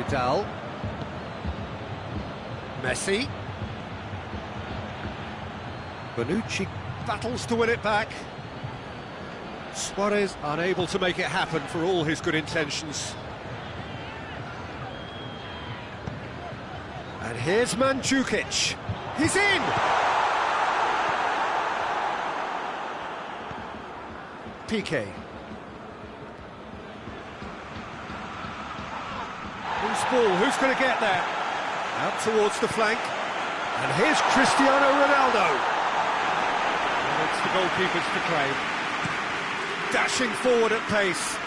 Vidal. Messi. Bonucci battles to win it back. Suarez unable to make it happen for all his good intentions. And here's Mandzukic. He's in! Piqué. Who's ball? Who's going to get there? Out towards the flank. And here's Cristiano Ronaldo. And it's the goalkeeper's to claim. Dashing forward at pace.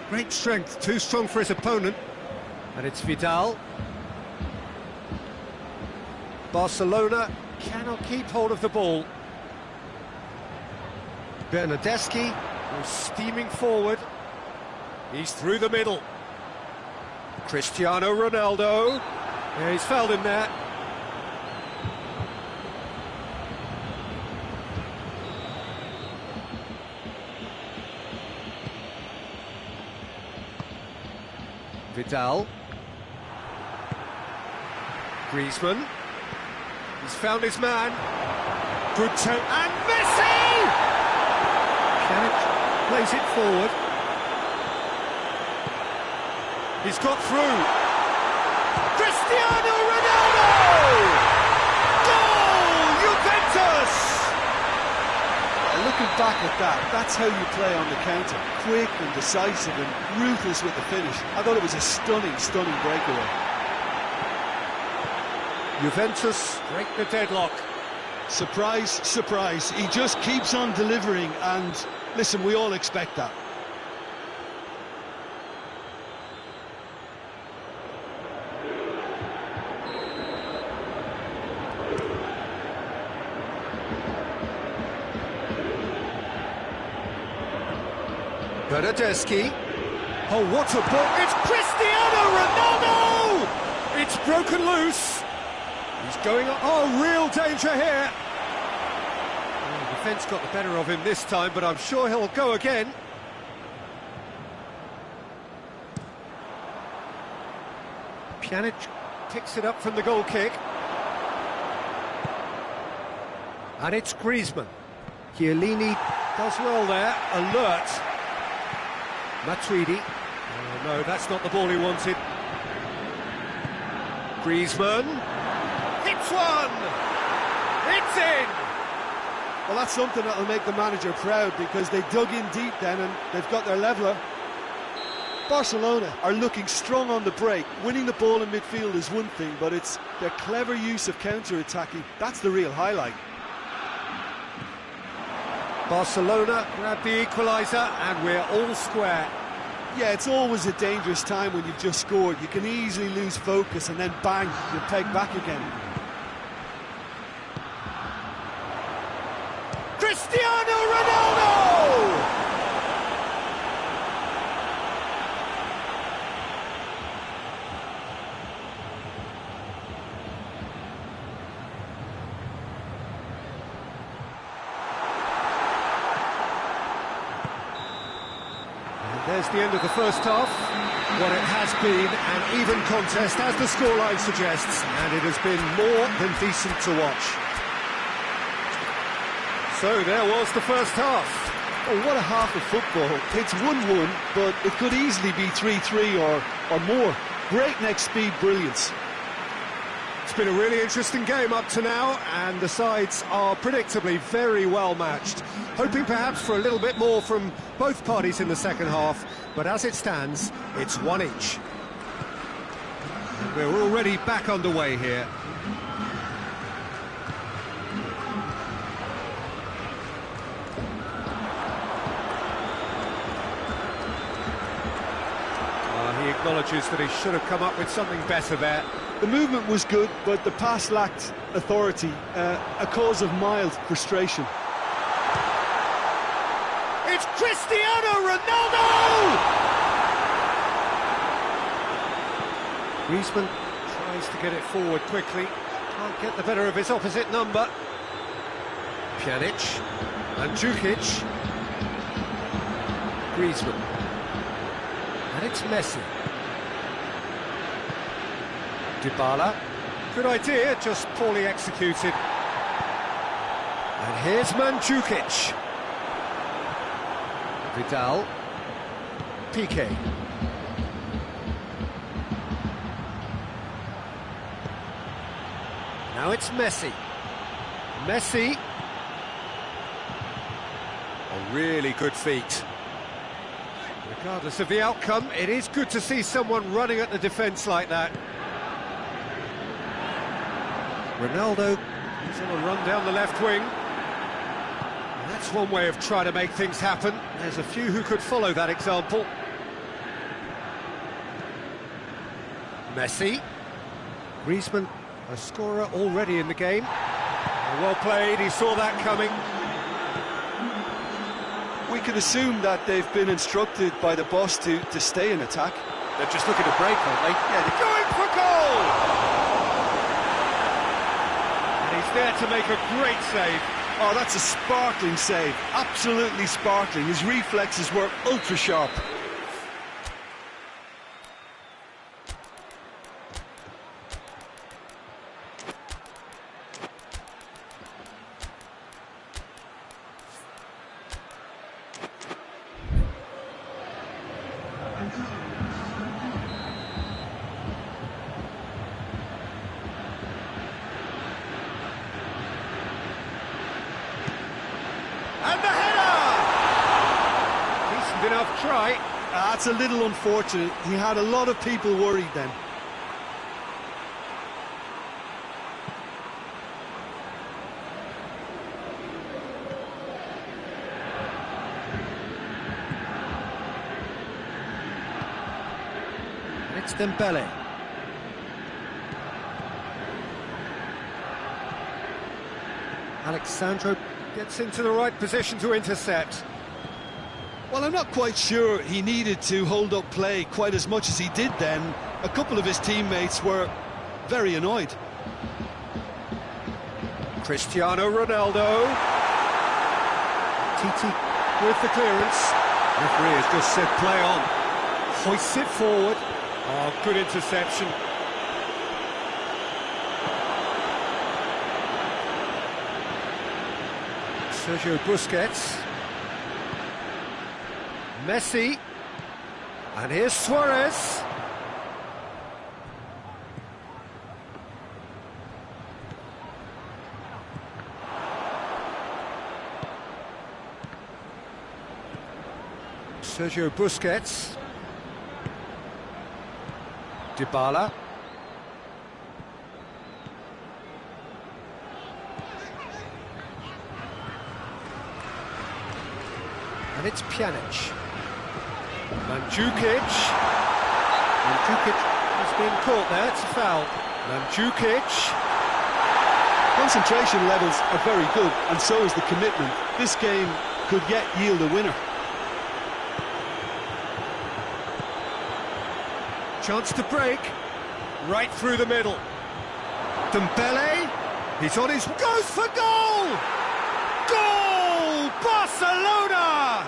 Great strength, too strong for his opponent. And it's Vidal. Barcelona cannot keep hold of the ball. Bernardeschi goes steaming forward. He's through the middle. Cristiano Ronaldo. Yeah, he's fouled him there. Vidal. Griezmann. He's found his man. Good turn. And Messi! Pjanic plays it forward. He's got through. Cristiano Ronaldo! Goal! Juventus! Looking back at that, that's how you play on the counter. Quick and decisive and ruthless with the finish. I thought it was a stunning, stunning breakaway. Juventus break the deadlock. Surprise, surprise. He just keeps on delivering, and listen, we all expect that. Bernardeschi. Oh, what a ball! It's Cristiano Ronaldo! It's broken loose. He's going on. Oh, real danger here. Oh, the defence got the better of him this time, but I'm sure he'll go again. Pjanic picks it up from the goal kick. And it's Griezmann. Chiellini does well there, alert. Matuidi. Oh no, that's not the ball he wanted. Griezmann. Hits one! It's in! Well, that's something that'll make the manager proud, because they dug in deep then and they've got their leveller. Barcelona are looking strong on the break. Winning the ball in midfield is one thing, but it's their clever use of counter-attacking. That's the real highlight. Barcelona grab the equaliser and we're all square. Yeah, it's always a dangerous time when you've just scored. You can easily lose focus and then bang, you're pegged back again. Cristiano Ronaldo! There's the end of the first half. What it has been an even contest, as the scoreline suggests, and it has been more than decent to watch. So there was the first half. Oh, what a half of football. It's 1-1, but it could easily be 3-3 or more. Breakneck speed brilliance. It's been a really interesting game up to now, and the sides are predictably very well matched. Hoping perhaps for a little bit more from both parties in the second half, but as it stands, it's one each. And we're already back underway here. He acknowledges that he should have come up with something better there. The movement was good, but the pass lacked authority, a cause of mild frustration. It's Cristiano Ronaldo! Griezmann tries to get it forward quickly. Can't get the better of his opposite number. Pjanic. Mandzukic. Griezmann. And it's Messi. Dybala. Good idea, just poorly executed. And here's Mandzukic. Vidal. Piqué. Now it's Messi. Messi. A really good feat. Regardless of the outcome, it is good to see someone running at the defence like that. Ronaldo, he's on a run down the left wing. And that's one way of trying to make things happen. There's a few who could follow that example. Messi. Griezmann, a scorer already in the game. Well played, he saw that coming. We can assume that they've been instructed by the boss to stay in attack. They're just looking to break, aren't they? Yeah, they're going for goal! He's there to make a great save. Oh, that's a sparkling save. Absolutely sparkling. His reflexes were ultra sharp. And the header! Decent enough try. That's a little unfortunate. He had a lot of people worried then. It's Dembele. Alexandro gets into the right position to intercept. Well, I'm not quite sure he needed to hold up play quite as much as he did then. A couple of his teammates were very annoyed. Cristiano Ronaldo. Titi with the clearance. Referee has just said play on. Hoists it forward. Oh, good interception. Sergio Busquets. Messi. And here's Suarez. Sergio Busquets. Dybala. And it's Pjanic. Mandzukic. Mandzukic has been caught there, it's a foul. Mandzukic. Concentration levels are very good, and so is the commitment. This game could yet yield a winner. Chance to break. Right through the middle. Dembele. He's on his... Goes for goal! Goal! Barcelona!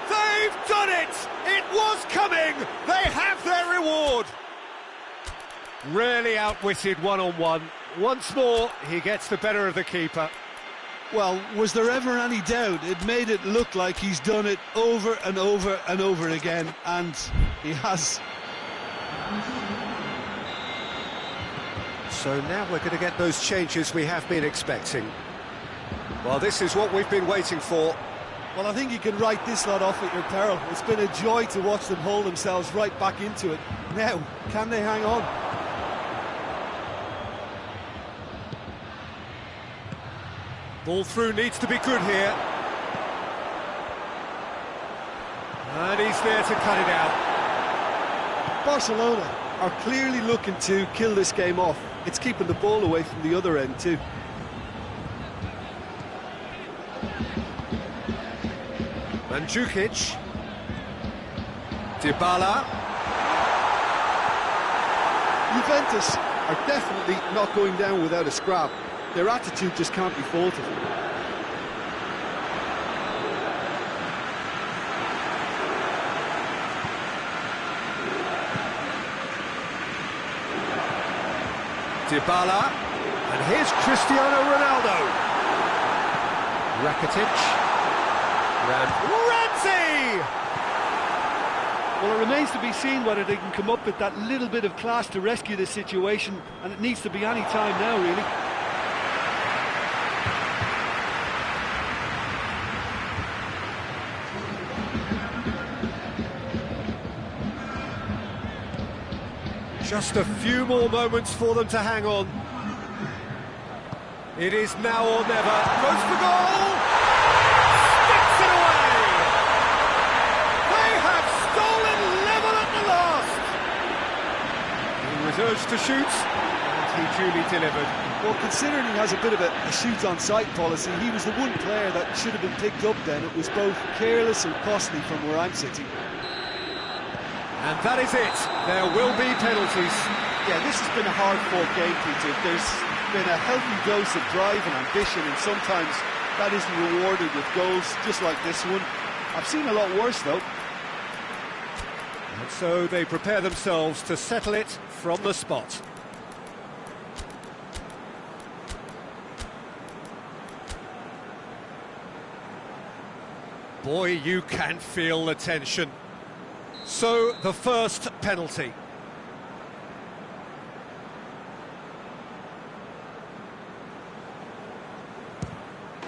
They've done it! It was coming! They have their reward! Really outwitted one-on-one. Once more, he gets the better of the keeper. Well, was there ever any doubt? It made it look like he's done it over and over and over again, and he has. So now we're going to get those changes we have been expecting. Well, this is what we've been waiting for. Well, I think you can write this lot off at your peril. It's been a joy to watch them hold themselves right back into it. Now, can they hang on? Ball through needs to be good here. And he's there to cut it out. Barcelona are clearly looking to kill this game off. It's keeping the ball away from the other end too. Mandzukic. Dybala. Juventus are definitely not going down without a scrap. Their attitude just can't be faulted. Dybala, and here's Cristiano Ronaldo. Rakitic, Ramsey! Well, it remains to be seen whether they can come up with that little bit of class to rescue this situation, and it needs to be any time now, really. Just a few more moments for them to hang on. It is now or never. Goes for goal! Sticks it away! They have stolen level at the last! He was urged to shoot, and he duly delivered. Well, considering he has a bit of a shoot-on-sight policy, he was the one player that should have been picked up then. It was both careless and costly from where I'm sitting. And that is it. There will be penalties. Yeah, this has been a hard-fought game, Peter. There's been a healthy dose of drive and ambition, and sometimes that isn't rewarded with goals, just like this one. I've seen a lot worse, though. And so they prepare themselves to settle it from the spot. Boy, you can feel the tension. So, the first penalty.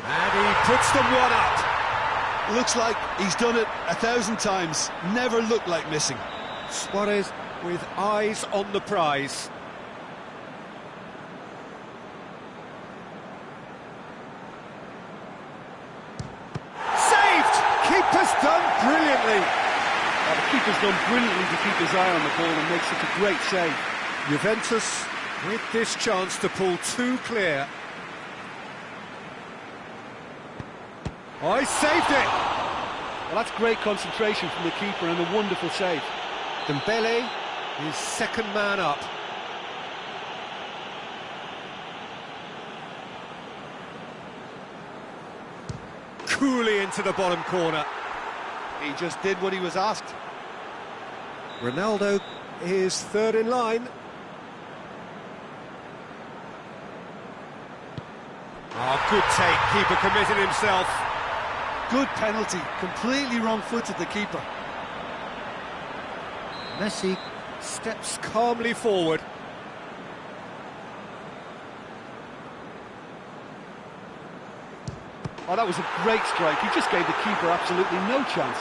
And he puts them one up. Looks like he's done it 1,000 times. Never looked like missing. Suarez with eyes on the prize. Saved! Keeper's done brilliantly. The keeper's done brilliantly to keep his eye on the ball and make such a great save. Juventus with this chance to pull two clear. Oh, he saved it! Well, that's great concentration from the keeper and a wonderful save. Dembele is second man up. Coolly into the bottom corner. He just did what he was asked. Ronaldo is third in line. Oh, good take. Keeper committed himself. Good penalty. Completely wrong-footed, the keeper. Messi steps calmly forward. Oh, that was a great strike. He just gave the keeper absolutely no chance.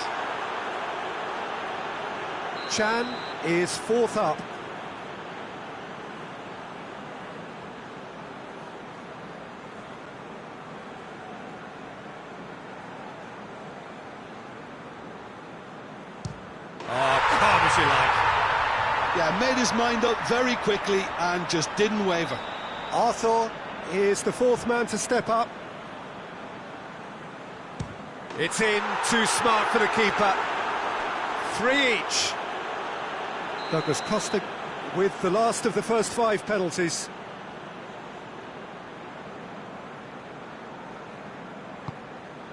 Chan is fourth up. Oh, calm as you like. Yeah, made his mind up very quickly and just didn't waver. Arthur is the fourth man to step up. It's in, too smart for the keeper. 3 each. Douglas Costa with the last of the first 5 penalties.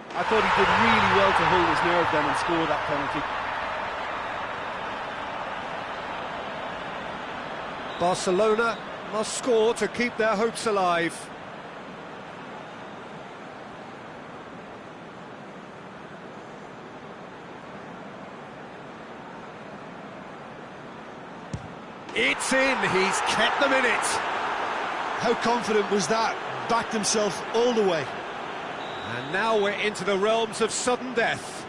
I thought he did really well to hold his nerve then and score that penalty. Barcelona must score to keep their hopes alive. It's in, he's kept them in it. How confident was that? Backed himself all the way. And now we're into the realms of sudden death.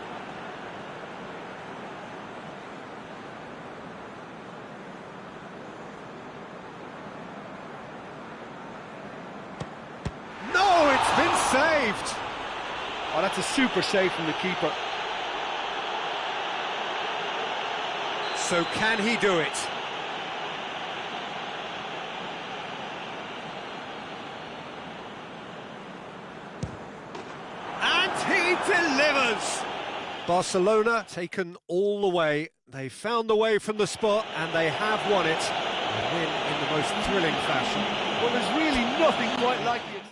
No, it's been saved. Oh, that's a super save from the keeper. So can he do it? Delivers! Barcelona taken all the way. They found the way from the spot and they have won it. A win in the most thrilling fashion. Well, there's really nothing quite like it.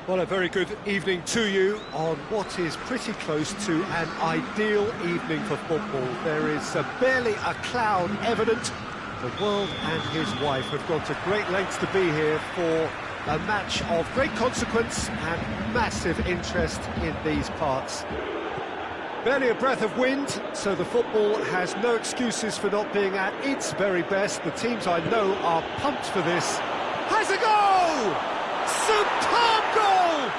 Well, a very good evening to you on what is pretty close to an ideal evening for football. There is barely a cloud evident. The world and his wife have gone to great lengths to be here for a match of great consequence and massive interest in these parts. Barely a breath of wind, so the football has no excuses for not being at its very best. The teams I know are pumped for this. Has a goal! Superb goal!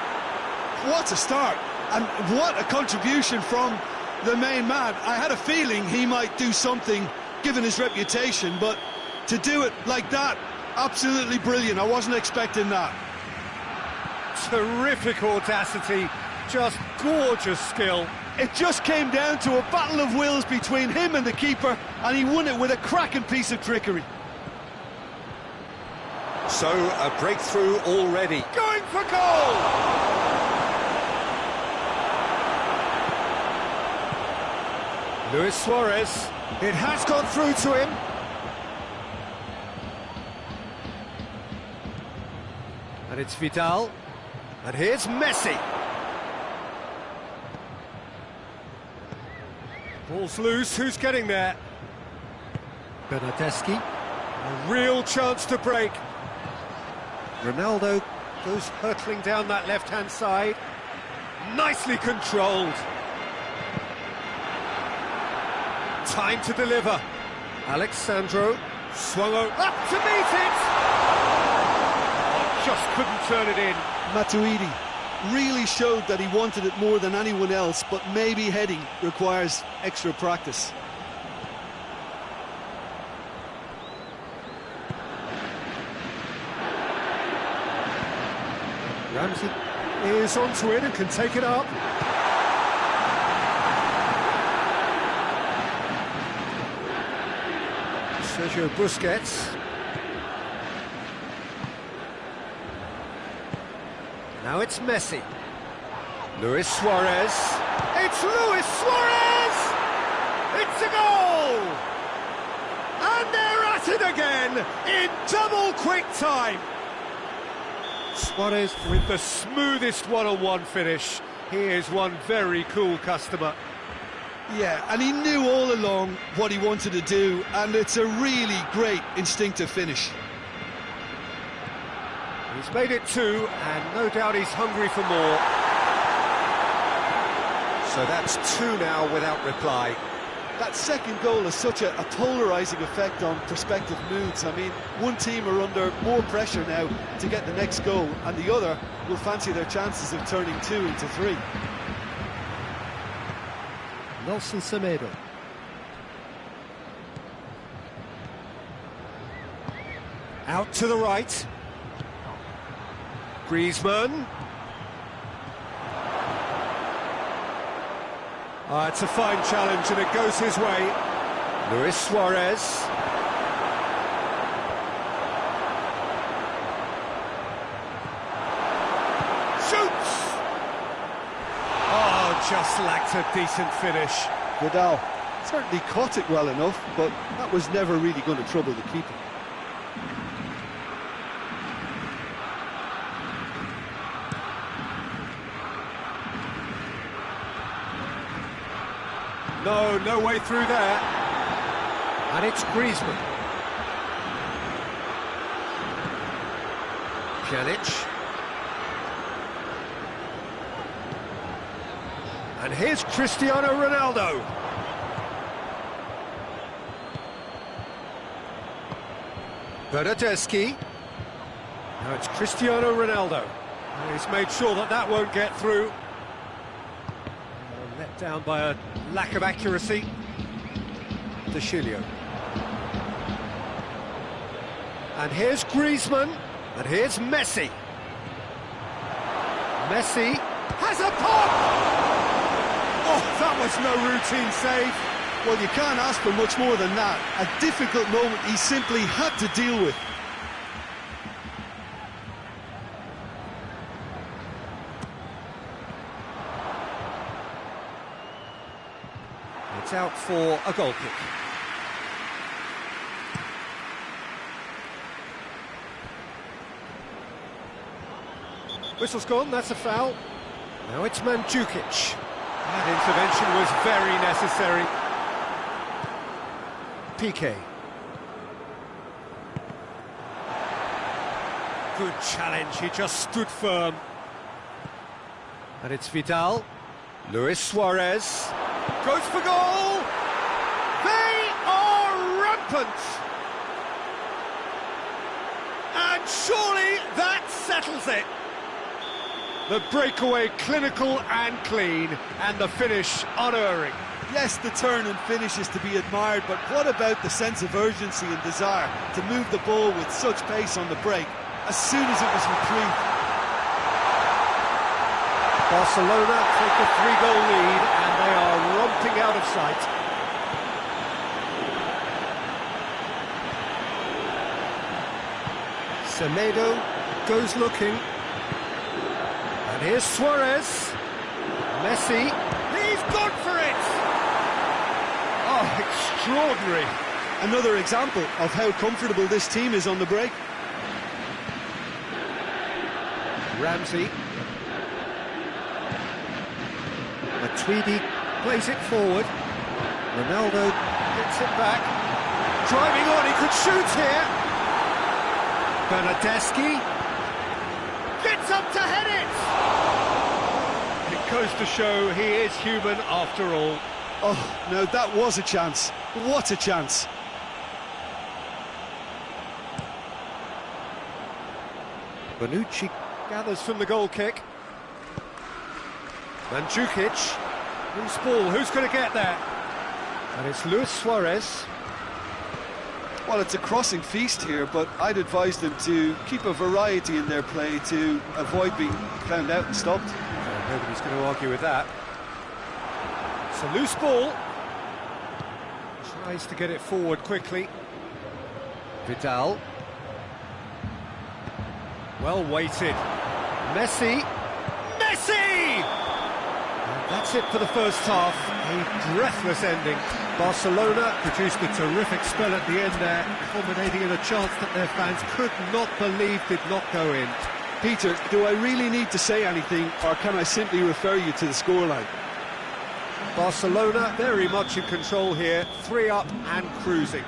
What a start, and what a contribution from the main man. I had a feeling he might do something given his reputation, but to do it like that, absolutely brilliant. I wasn't expecting that. Terrific audacity, just gorgeous skill. It just came down to a battle of wills between him and the keeper, and he won it with a cracking piece of trickery. So, a breakthrough already. Going for goal! Luis Suarez. It has gone through to him. And it's Vidal. And here's Messi. Ball's loose, who's getting there? Bernardeschi. A real chance to break. Ronaldo goes hurtling down that left-hand side. Nicely controlled. Time to deliver. Alexandro swung up to meet it. Oh, just couldn't turn it in. Matuidi really showed that he wanted it more than anyone else, but maybe heading requires extra practice. Ramsey is onto it and can take it up. Sergio Busquets. Now it's Messi. Luis Suarez. It's Luis Suarez! It's a goal! And they're at it again in double quick time. Suarez with the smoothest one-on-one finish. He is one very cool customer. Yeah, and he knew all along what he wanted to do, and it's a really great instinctive finish. He's made it two, and no doubt he's hungry for more. So that's two now without reply. That second goal has such a polarising effect on prospective moods. I mean, one team are under more pressure now to get the next goal, and the other will fancy their chances of turning two into three. Nelson Semedo. Out to the right. Griezmann. It's a fine challenge and it goes his way. Luis Suarez. Shoots! Oh, just lacked a decent finish. Vidal certainly caught it well enough, but that was never really going to trouble the keeper. No way through there. And it's Griezmann. Pjanic. And here's Cristiano Ronaldo. Bernardeschi. Now it's Cristiano Ronaldo. And he's made sure that that won't get through. Let down by a lack of accuracy. De Chilio. And here's Griezmann. And here's Messi. Messi has a pop! Oh, that was no routine save. Well, you can't ask for much more than that. A difficult moment he simply had to deal with. It's out for a goal kick. Whistle's gone, that's a foul. Now it's Mandzukic. That intervention was very necessary. Piqué. Good challenge, he just stood firm. And it's Vidal. Luis Suarez. Goes for goal! They are rampant! And surely that settles it. The breakaway clinical and clean, and the finish unerring. Yes, the turn and finish is to be admired, but what about the sense of urgency and desire to move the ball with such pace on the break as soon as it was retrieved? Barcelona take a 3-goal lead, and they are romping out of sight. Semedo goes looking. And here's Suarez. Messi. He's gone for it! Oh, extraordinary. Another example of how comfortable this team is on the break. Ramsey. Matuidi plays it forward. Ronaldo gets it back. Driving on, he could shoot here. Bernardeschi gets up to head it! It goes to show he is human after all. Oh, no, that was a chance. What a chance. Bonucci gathers from the goal kick. Mandzukic. Loose ball, who's going to get there? And it's Luis Suarez. Well, it's a crossing feast here, but I'd advise them to keep a variety in their play to avoid being found out and stopped. Nobody's going to argue with that. It's a loose ball. Tries to get it forward quickly. Vidal. Well weighted. Messi. Messi! And that's it for the first half. A breathless ending. Barcelona produced a terrific spell at the end there, culminating in a chance that their fans could not believe did not go in. Peter, do I really need to say anything, or can I simply refer you to the scoreline? Barcelona very much in control here, 3 up and cruising.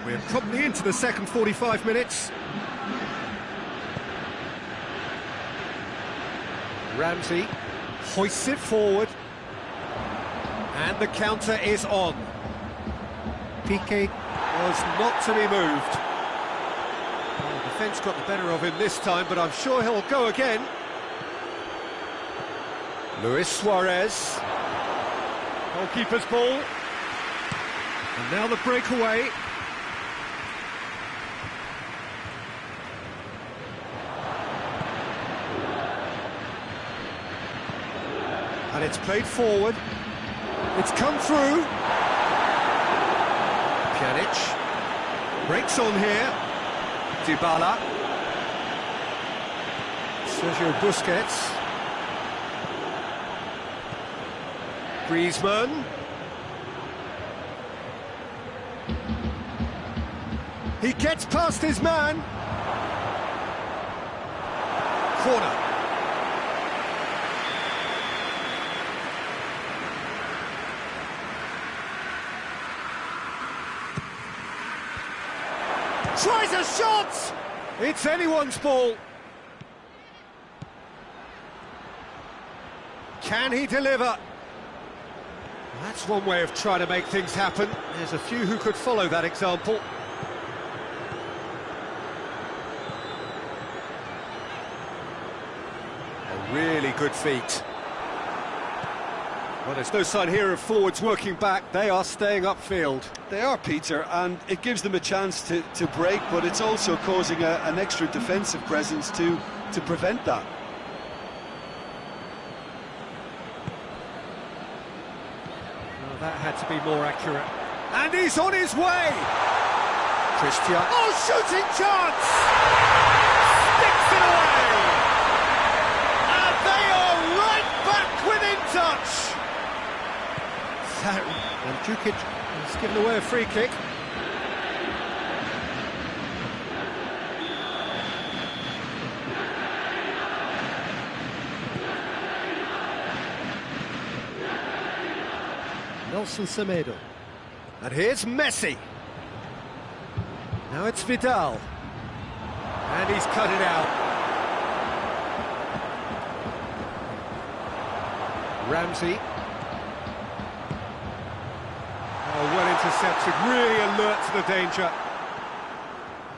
We're probably into the second 45 minutes. Ramsey hoists it forward. And the counter is on. Piqué was not to be moved. Well, the defence got the better of him this time, but I'm sure he'll go again. Luis Suarez. Goalkeeper's ball. And now the breakaway. And it's played forward. It's come through. Pjanic breaks on here. Dybala. Sergio Busquets. Griezmann. He gets past his man. Corner. Tries a shot! It's anyone's ball. Can he deliver? That's one way of trying to make things happen. There's a few who could follow that example. A really good feat. Well, there's no sign here of forwards working back. They are staying upfield. They are, Peter, and it gives them a chance to break, but it's also causing an extra defensive presence to prevent that. Well, that had to be more accurate. And he's on his way! Christian. Oh, shooting chance! Sticks it away! And they are right back within touch! And Mandzukic has given away a free kick. Nelson Semedo. And here's Messi. Now it's Vidal. And he's cut it out. Ramsey. Oh, well intercepted, really alert to the danger.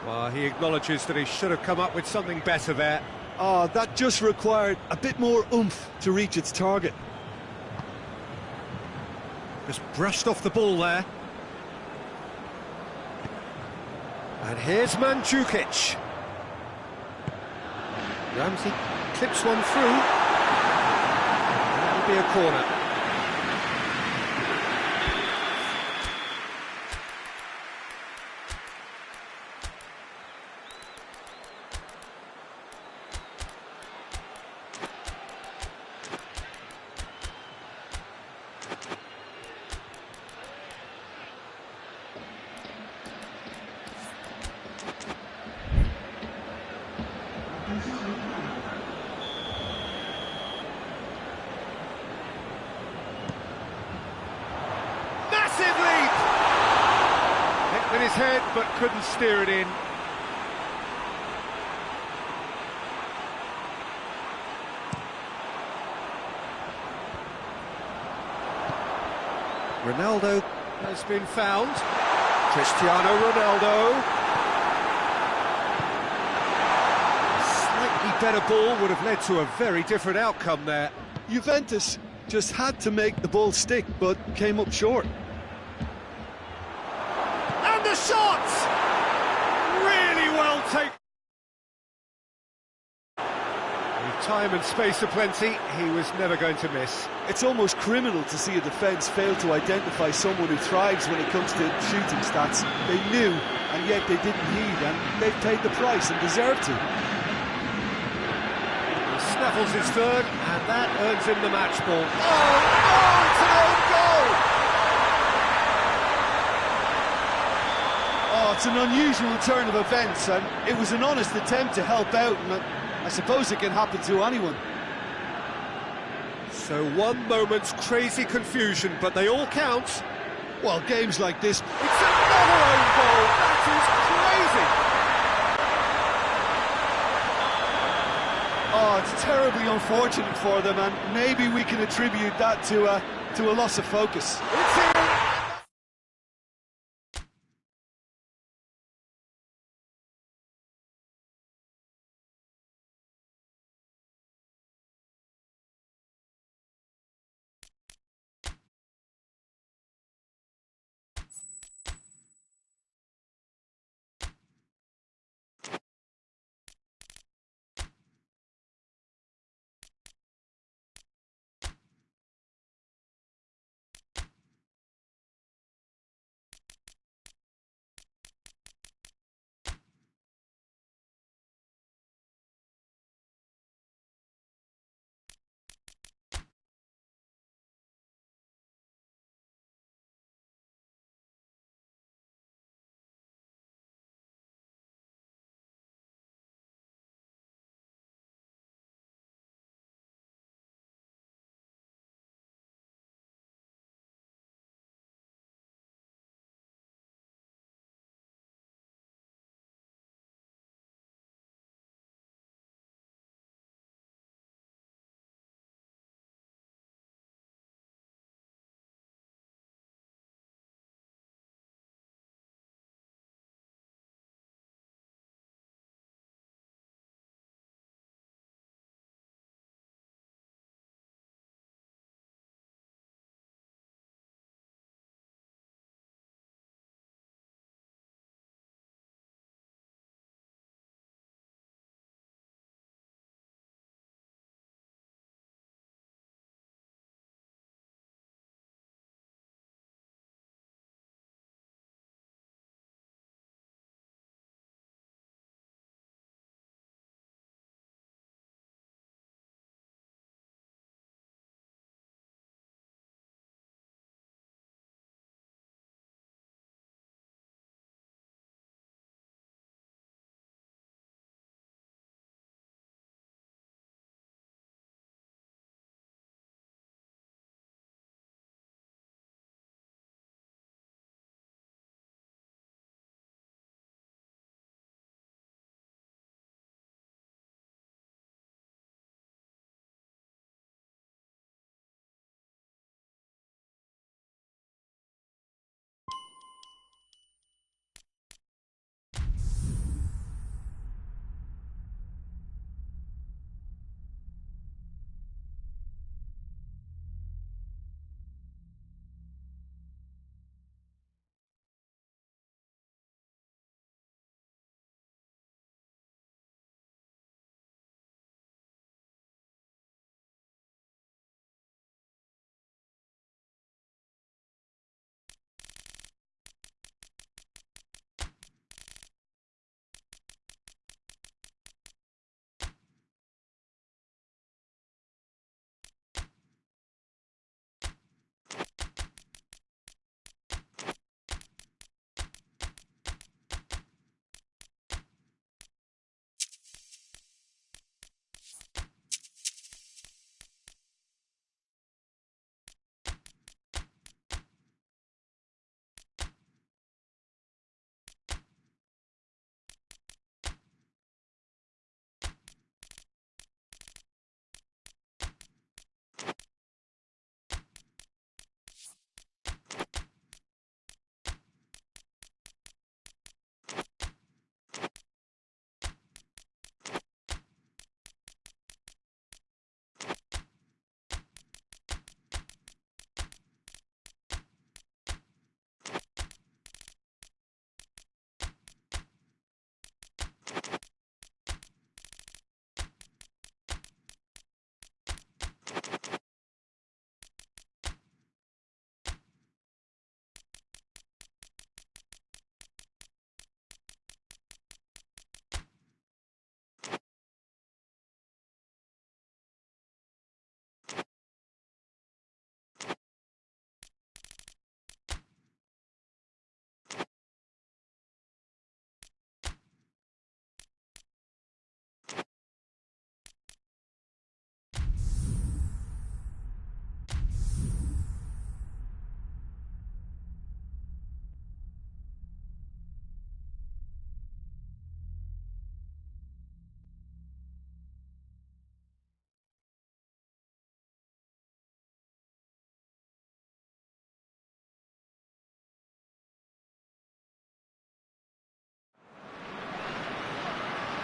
Well, he acknowledges that he should have come up with something better there. Oh, that just required a bit more oomph to reach its target. Just brushed off the ball there. And here's Mandzukic. Ramsey clips one through. And that'll be a corner. Massive leap! Hit with his head, but couldn't steer it in. Ronaldo has been found. Cristiano Ronaldo. A slightly better ball would have led to a very different outcome there. Juventus just had to make the ball stick, but came up short. And the shot! Really well taken. With time and space aplenty, he was never going to miss. It's almost criminal to see a defence fail to identify someone who thrives when it comes to shooting stats. They knew, and yet they didn't heed, and they've paid the price and deserve to. He snaffles his third, and that earns him the match ball. Oh, it's an own goal! Oh, it's an unusual turn of events, and it was an honest attempt to help out, and I suppose it can happen to anyone. So one moment's crazy confusion, but they all count. Well, games like this... It's another own goal! That is crazy! Oh, it's terribly unfortunate for them, and maybe we can attribute that to a loss of focus. It's in!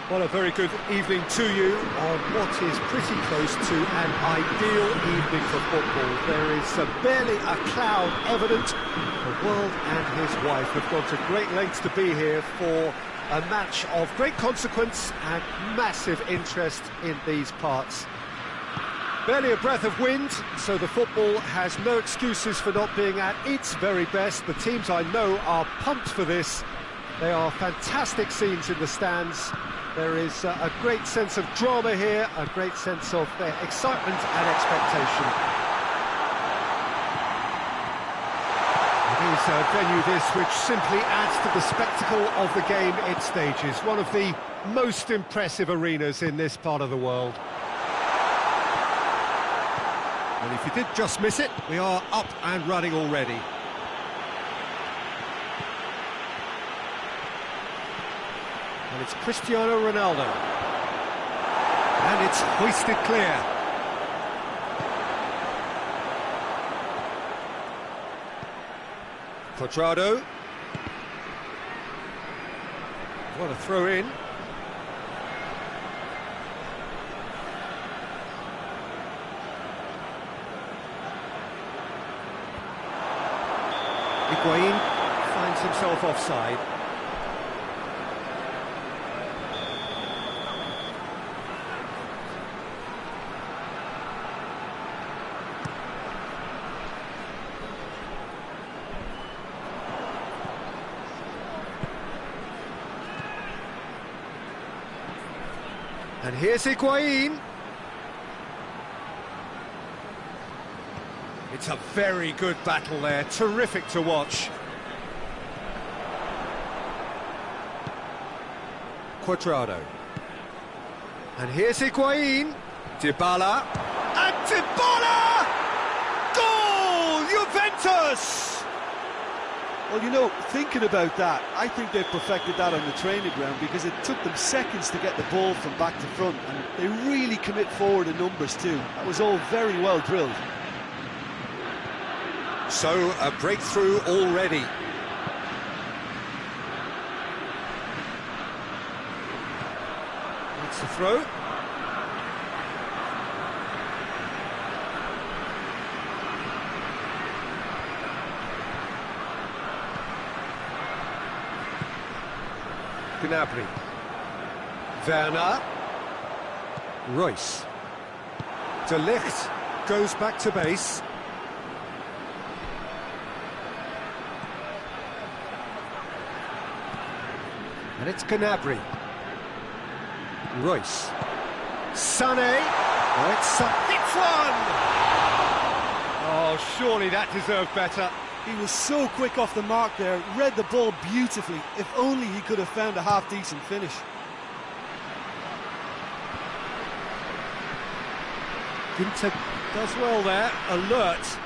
Well, a very good evening to you on what is pretty close to an ideal evening for football. There is barely a cloud evident. The world and his wife have gone to great lengths to be here for a match of great consequence and massive interest in these parts. Barely a breath of wind, so the football has no excuses for not being at its very best. The teams I know are pumped for this. They are fantastic scenes in the stands. There is a great sense of drama here, a great sense of excitement and expectation. It is a venue this which simply adds to the spectacle of the game it stages. One of the most impressive arenas in this part of the world. And if you did just miss it, we are up and running already. And it's Cristiano Ronaldo. And it's hoisted clear. Cuadrado. What a throw in. Higuain finds himself offside. And here's Higuain. It's a very good battle there, terrific to watch. Cuadrado. And here's Higuain. Dybala. And Dybala! Goal! Juventus! Well, you know, thinking about that, I think they've perfected that on the training ground because it took them seconds to get the ball from back to front, and they really commit forward in numbers too. That was all very well drilled. So, a breakthrough already. That's the throw. Gnabry. Werner. Royce. De Ligt goes back to base. And it's Gnabry. Royce. Sané. Oh, it's hits one! Oh, surely that deserved better. He was so quick off the mark there, read the ball beautifully. If only he could have found a half-decent finish. Ginter does well there, alert.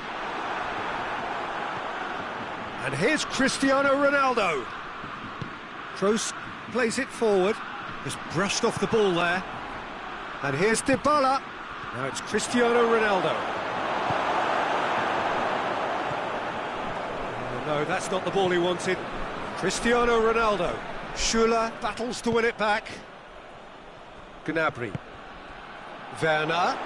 And here's Cristiano Ronaldo. Kroos plays it forward, just brushed off the ball there. And here's Dybala. Now it's Cristiano Ronaldo. No, that's not the ball he wanted. Cristiano Ronaldo. Schüller battles to win it back. Gnabry. Werner.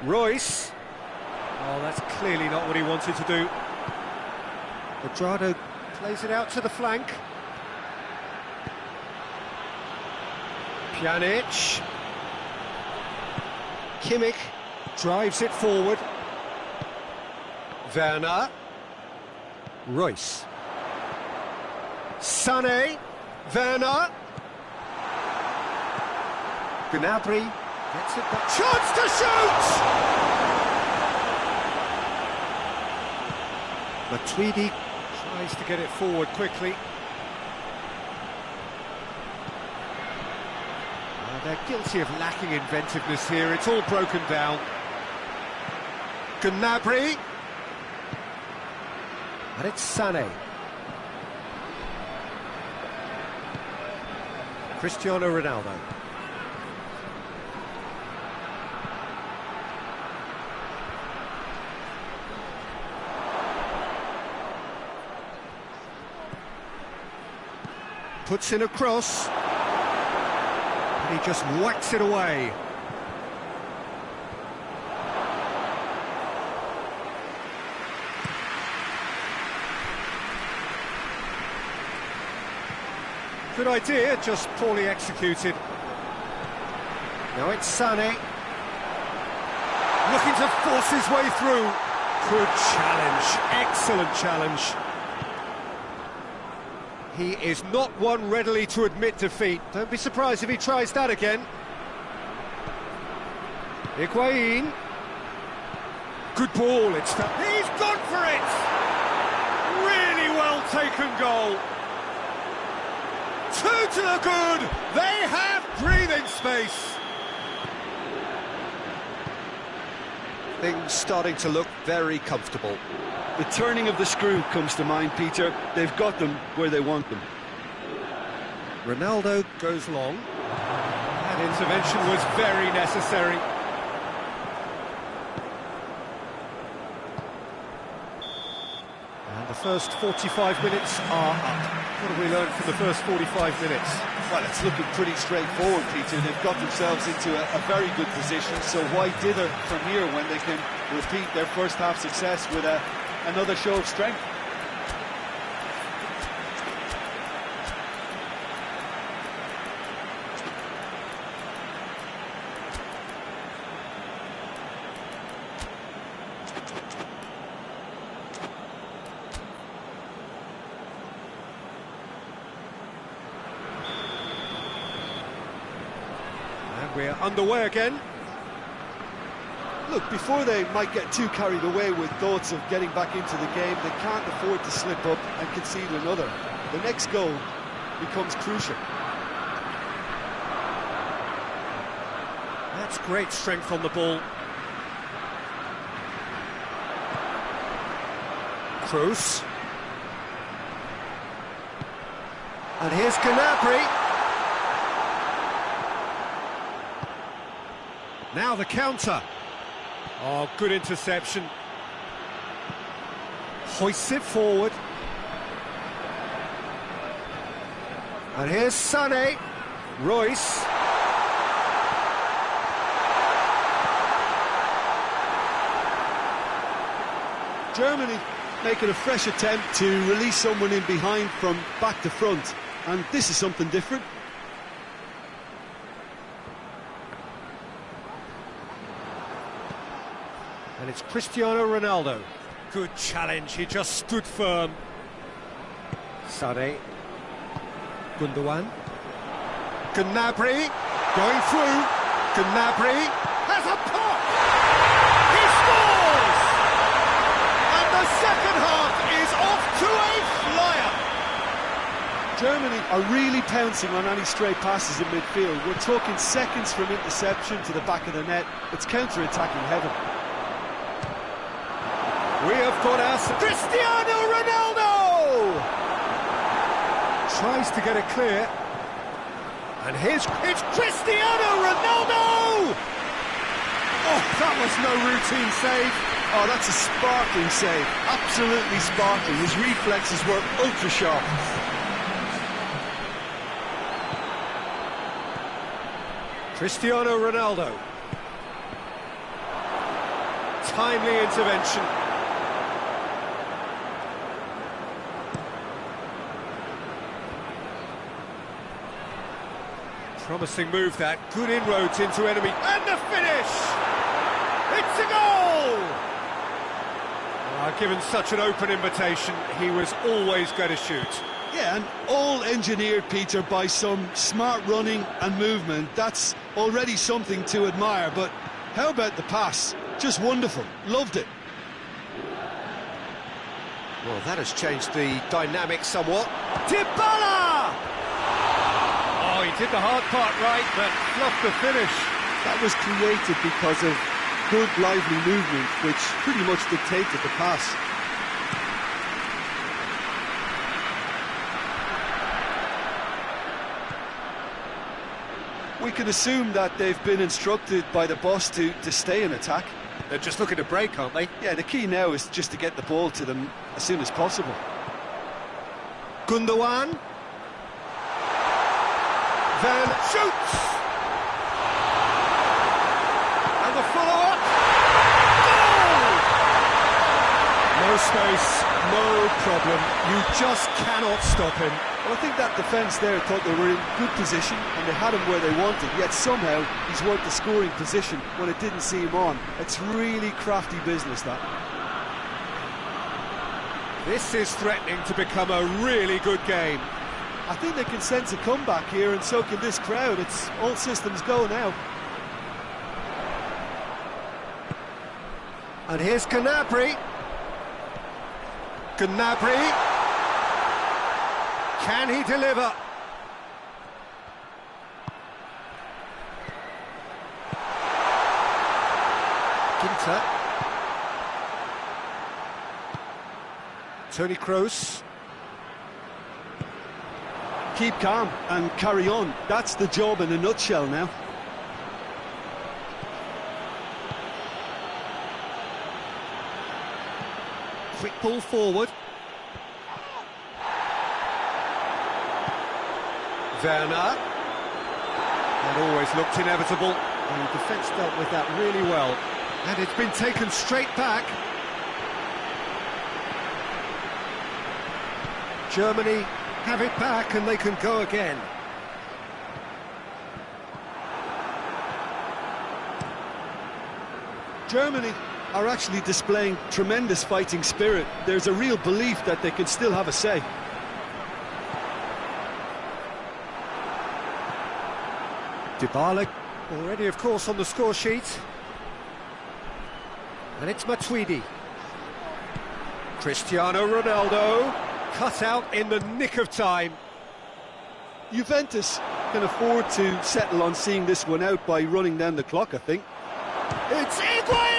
Royce. Oh, that's clearly not what he wanted to do. Cuadrado plays it out to the flank. Pjanic. Kimmich drives it forward. Werner. Royce. Sané. Werner. Gnabry gets it back. Chance to shoot! Matuidi tries to get it forward quickly. They're guilty of lacking inventiveness here. It's all broken down. Gnabry. And it's Sané. Cristiano Ronaldo. puts in a cross, and he just whacks it away. Good idea, just poorly executed. Now it's Sané, looking to force his way through. Good challenge, excellent challenge. He is not one readily to admit defeat. Don't be surprised if he tries that again. Higuain. Good ball, he's gone for it! Really well taken goal. Two to the good, they have breathing space. Things starting to look very comfortable. The turning of the screw comes to mind, Peter. They've got them where they want them. Ronaldo goes long. That intervention was very necessary. And the first 45 minutes are up. What have we learned from the first 45 minutes? Well, it's looking pretty straightforward, Peter. They've got themselves into a very good position, so why dither from here when they can repeat their first half success with another show of strength? We're underway again. Look, before they might get too carried away with thoughts of getting back into the game, they can't afford to slip up and concede another. The next goal becomes crucial. That's great strength on the ball. Kroos. And here's Gnabry. Now the counter. Oh, good interception. Hoists it forward. And here's Sané. Royce. Germany making a fresh attempt to release someone in behind from back to front. And this is something different. And it's Cristiano Ronaldo. Good challenge, he just stood firm. Sané. Gundogan. Gnabry. Going through. Gnabry has a pop! He scores! And the second half is off to a flyer! Germany are really pouncing on any stray passes in midfield. We're talking seconds from interception to the back of the net. It's counter-attacking heaven. We have got us Cristiano Ronaldo! Tries to get it clear. And it's Cristiano Ronaldo! Oh, that was no routine save. Oh, that's a sparkling save. Absolutely sparkling. His reflexes were ultra sharp. Cristiano Ronaldo. Timely intervention. Promising move that, good inroads into enemy, and the finish! It's a goal! Given such an open invitation, he was always going to shoot. Yeah, and all engineered, Peter, by some smart running and movement. That's already something to admire, but how about the pass? Just wonderful, loved it. Well, that has changed the dynamic somewhat. Dybala! Oh, he did the hard part right, but fluffed the finish. That was created because of good, lively movement, which pretty much dictated the pass. We can assume that they've been instructed by the boss to stay in attack. They're just looking to break, aren't they? Yeah, the key now is just to get the ball to them as soon as possible. Gundogan. Then shoots! And the follow-up! Goal! No space, no problem. You just cannot stop him. Well, I think that defence there thought they were in good position and they had him where they wanted, yet somehow he's worked the scoring position when it didn't see him on. It's really crafty business, that. This is threatening to become a really good game. I think they can sense a comeback here, and so can this crowd. It's all systems go now. And here's Gnabry. Gnabry. Can he deliver? Ginter. Toni Kroos. Keep calm and carry on. That's the job in a nutshell now. Quick ball forward. Werner. That always looked inevitable. And the defence dealt with that really well. And it's been taken straight back. Germany have it back and they can go again. Germany are actually displaying tremendous fighting spirit. There's a real belief that they can still have a say. Dybala already, of course, on the score sheet. And it's Matuidi. Cristiano Ronaldo, cut out in the nick of time. Juventus can afford to settle on seeing this one out by running down the clock, I think. It's Higuain!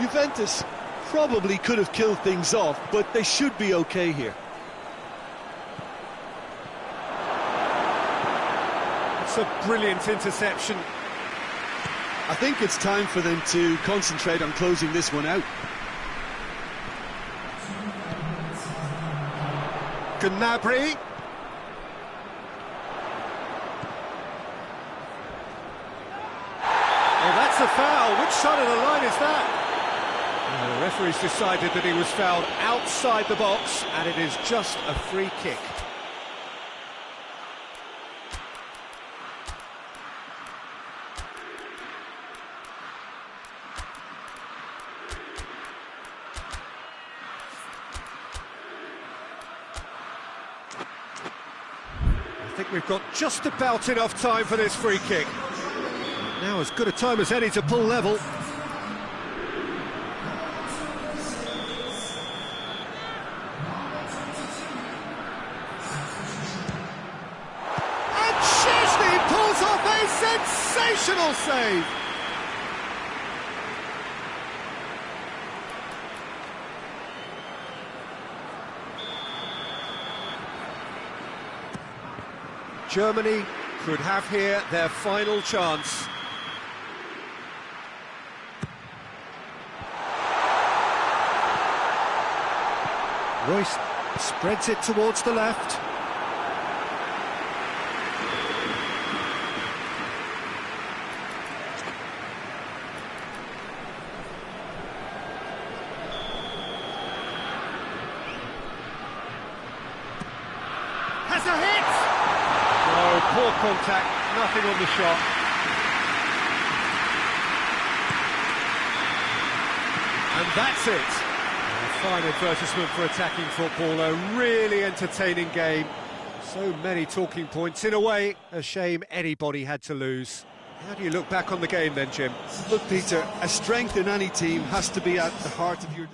Juventus probably could have killed things off, but they should be okay here. It's a brilliant interception. I think it's time for them to concentrate on closing this one out. Gnabry. Oh, that's a foul. Which side of the line is that? The referee's decided that he was fouled outside the box, and it is just a free kick. I think we've got just about enough time for this free kick. Now as good a time as any to pull level. And Szczęsny pulls off a sensational save. Germany could have here their final chance. Royce spreads it towards the left. Has a hit! No, poor contact, nothing on the shot. And that's it. A fine advertisement for attacking football, a really entertaining game. So many talking points. In a way, a shame anybody had to lose. How do you look back on the game then, Jim? Look, Peter, a strength in any team has to be at the heart of your...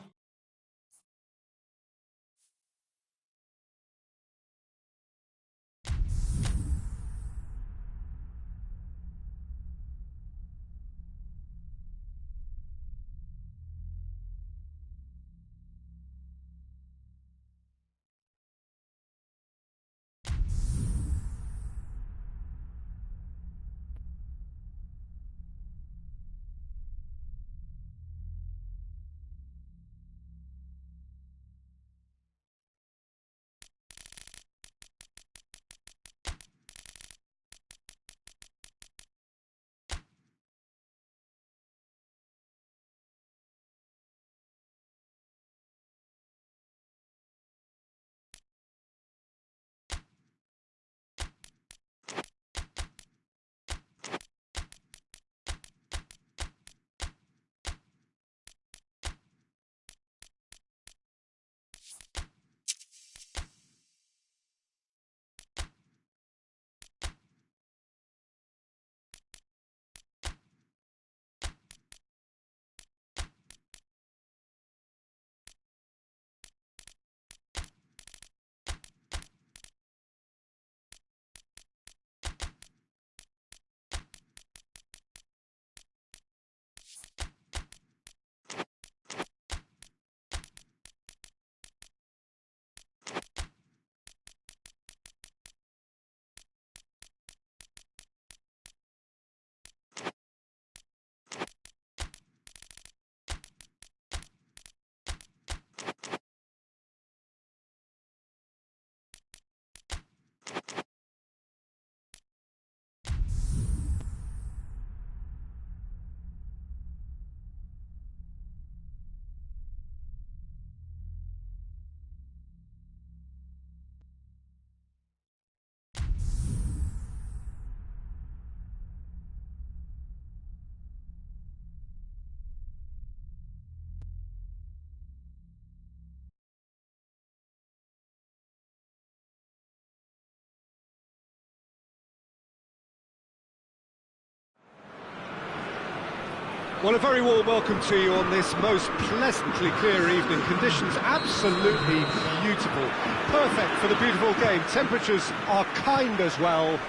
Well, a very warm welcome to you on this most pleasantly clear evening. Conditions absolutely beautiful. Perfect for the beautiful game. Temperatures are kind as well.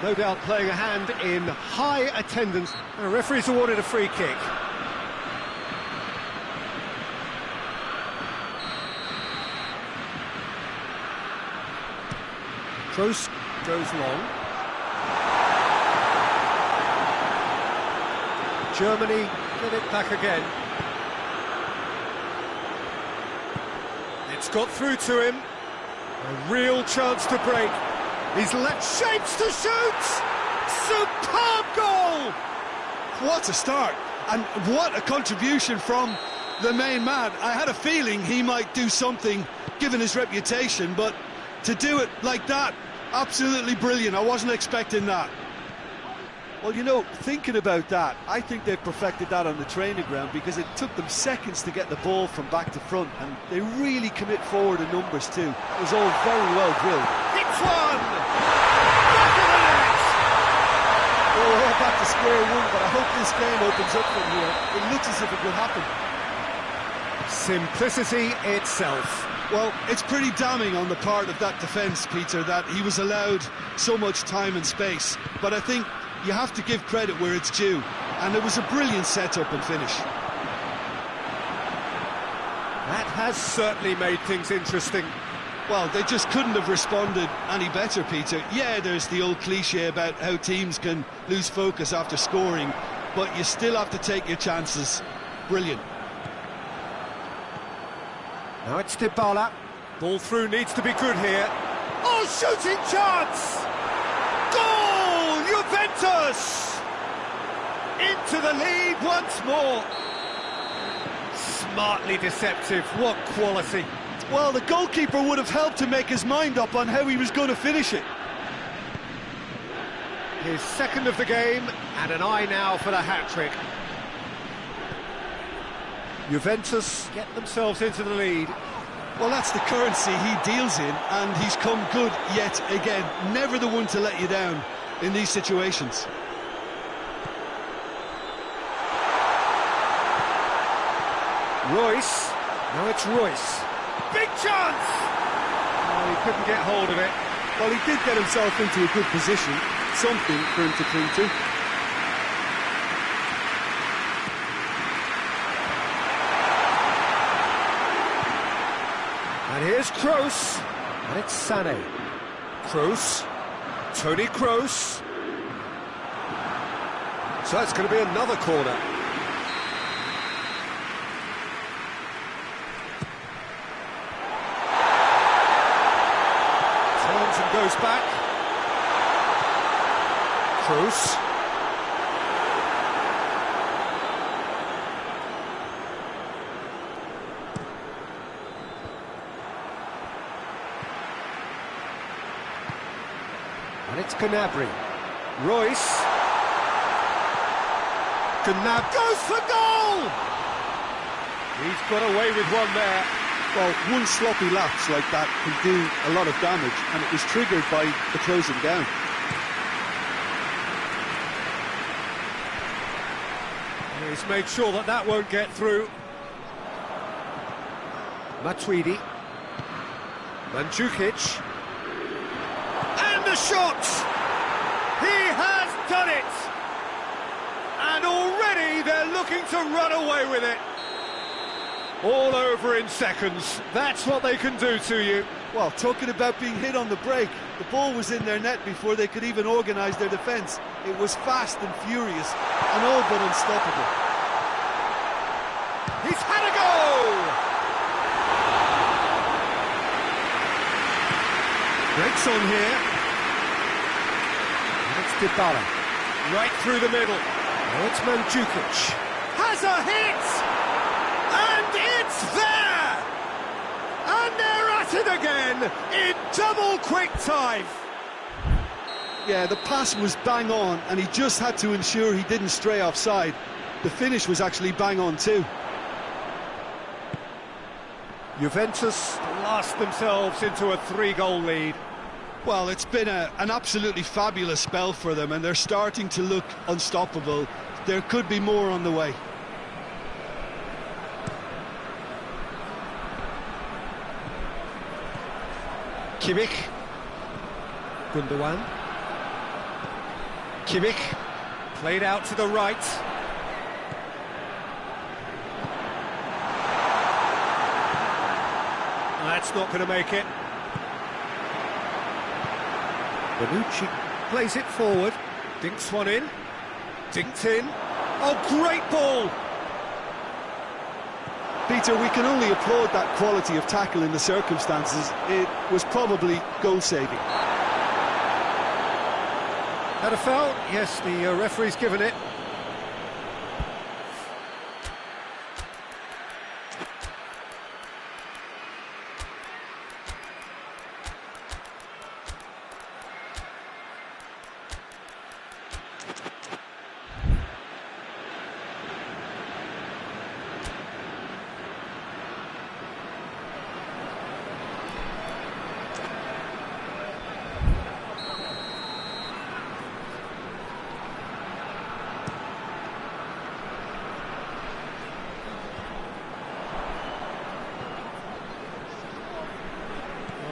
No doubt playing a hand in high attendance. The referee's awarded a free kick. Kroos goes long. Germany get it back again. It's got through to him. A real chance to break. He's let shapes to shoot! Superb goal! What a start, and what a contribution from the main man. I had a feeling he might do something, given his reputation, but to do it like that, absolutely brilliant. I wasn't expecting that. Well, you know, thinking about that, I think they've perfected that on the training ground, because it took them seconds to get the ball from back to front, and they really commit forward in numbers too. It was all very well drilled. It's one! Back of the net! Well, we're all back to square one, but I hope this game opens up from here. It looks as if it could happen. Simplicity itself. Well, it's pretty damning on the part of that defence, Peter, that he was allowed so much time and space. But I think you have to give credit where it's due, and it was a brilliant set-up and finish. That has certainly made things interesting. Well, they just couldn't have responded any better, Peter. Yeah, there's the old cliche about how teams can lose focus after scoring, but you still have to take your chances. Brilliant. Now it's Dybala. Ball through needs to be good here. Oh, shooting chance! Goal! Juventus! Into the lead once more. Smartly deceptive. What quality. Well, the goalkeeper would have helped to make his mind up on how he was going to finish it. His second of the game, and an eye now for the hat-trick. Juventus get themselves into the lead. Well, that's the currency he deals in, and he's come good yet again. Never the one to let you down in these situations. Royce. Now it's Royce. Big chance! Oh, he couldn't get hold of it. Well, he did get himself into a good position. Something for him to cling to. And here's Kroos, and it's Sané. Kroos, Toni Kroos. So it's going to be another corner. Turns and goes back. Kroos. And it's Gnabry. Royce. Gnabry goes for goal! He's got away with one there. Well, one sloppy lapse like that can do a lot of damage, and it was triggered by the closing down. He's made sure that that won't get through. Matuidi. Mandzukic. And the shot! He has done it! And already they're looking to run away with it. All over in seconds. That's what they can do to you. Well, talking about being hit on the break, the ball was in their net before they could even organise their defence. It was fast and furious, and all but unstoppable. He's had a go! Breaks on here. And it's Dybala. Right through the middle. Now it's Mandzukic. Has a hit! And it's there! And they're at it again in double quick time. Yeah, the pass was bang on, and he just had to ensure he didn't stray offside. The finish was actually bang on too. Juventus blast themselves into a 3-goal lead. Well, it's been an absolutely fabulous spell for them, and they're starting to look unstoppable. There could be more on the way. Kimmich. Gundogan. Kimmich. Played out to the right. That's not going to make it. Bonucci plays it forward. Dinks one in. Dinked in. Oh, great ball! Peter, we can only applaud that quality of tackle in the circumstances. It was probably goal-saving. Had a foul? Yes, the referee's given it.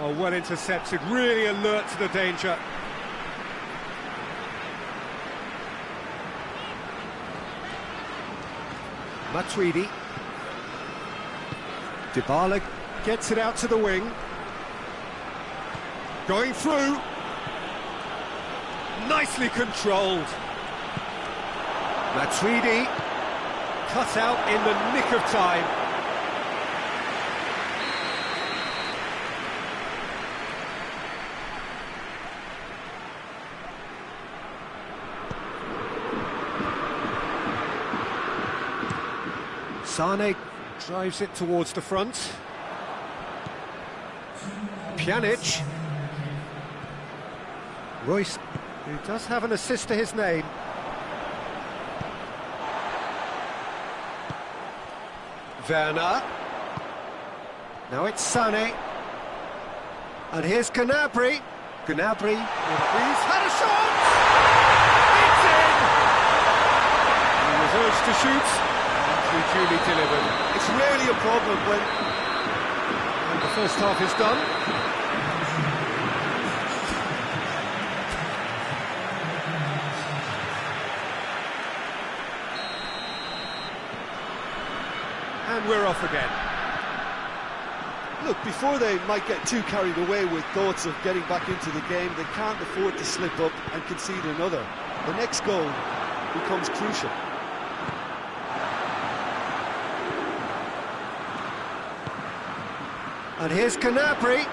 Oh, well intercepted, really alert to the danger. Matuidi. Dybala gets it out to the wing. Going through. Nicely controlled. Matuidi cut out in the nick of time. Sane drives it towards the front. Pjanic. Royce, who does have an assist to his name. Werner. Now it's Sane. And here's Gnabry. Gnabry. He's had a shot! It's in! He was urged to shoot. Duly delivered. It's rarely a problem when the first half is done. And we're off again. Look, before they might get too carried away with thoughts of getting back into the game, they can't afford to slip up and concede another. The next goal becomes crucial. And here's Gnabry.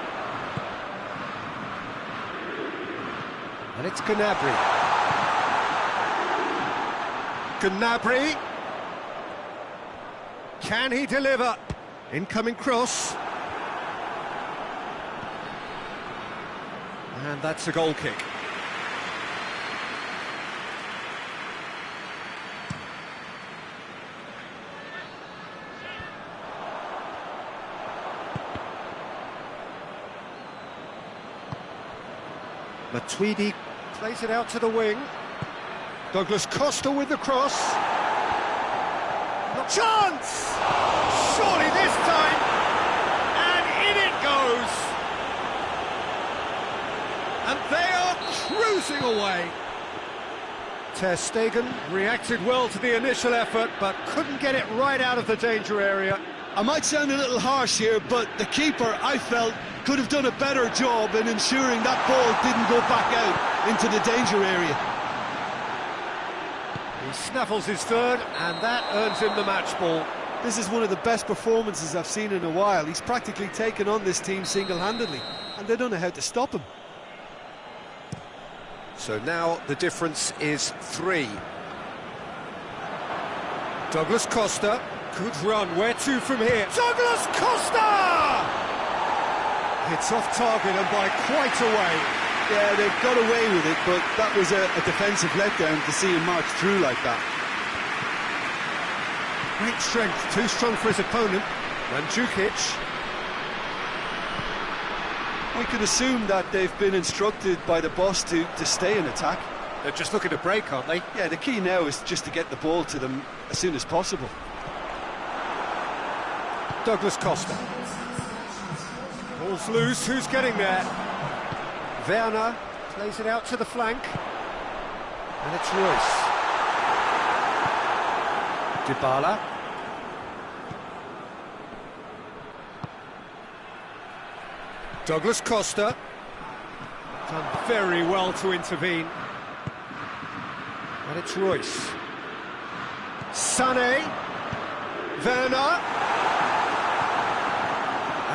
And it's Gnabry. Gnabry. Can he deliver? Incoming cross. And that's a goal kick. Matuidi plays it out to the wing. Douglas Costa with the cross. Not chance! Surely this time! And in it goes! And they are cruising away. Ter Stegen reacted well to the initial effort, but couldn't get it right out of the danger area. I might sound a little harsh here, but the keeper, I felt, could have done a better job in ensuring that ball didn't go back out into the danger area. He snaffles his third, and that earns him the match ball. This is one of the best performances I've seen in a while. He's practically taken on this team single-handedly, and they don't know how to stop him. So now the difference is 3. Douglas Costa, good run, where to from here? Douglas Costa! It's off target and by quite a way. Yeah, they've got away with it, but that was a defensive letdown to see him march through like that. Great strength, too strong for his opponent. Mandzukic. We could assume that they've been instructed by the boss to stay in attack. They're just looking to break, aren't they? Yeah, the key now is just to get the ball to them as soon as possible. Douglas Costa. Ball's loose, who's getting there? Werner plays it out to the flank. And it's Royce. Dybala. Douglas Costa. Done very well to intervene. And it's Royce. Sané. Werner.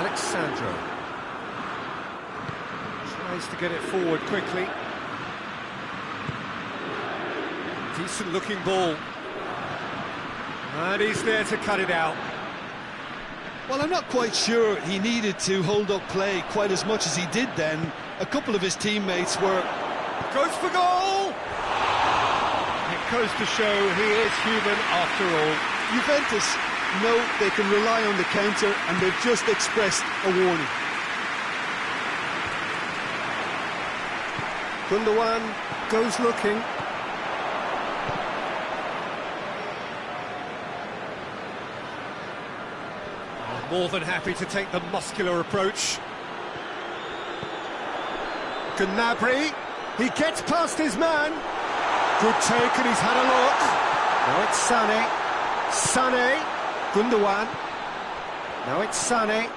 Alexandro. Tries to get it forward quickly. Decent looking ball. And he's there to cut it out. Well, I'm not quite sure he needed to hold up play quite as much as he did then. A couple of his teammates were... Goes for goal! It goes to show he is human after all. Juventus know they can rely on the counter, and they've just expressed a warning. Gundogan goes looking. More than happy to take the muscular approach. Gnabry, he gets past his man. Good take, and he's had a look. Now it's Sané. Sané, Gundogan. Now it's Sané.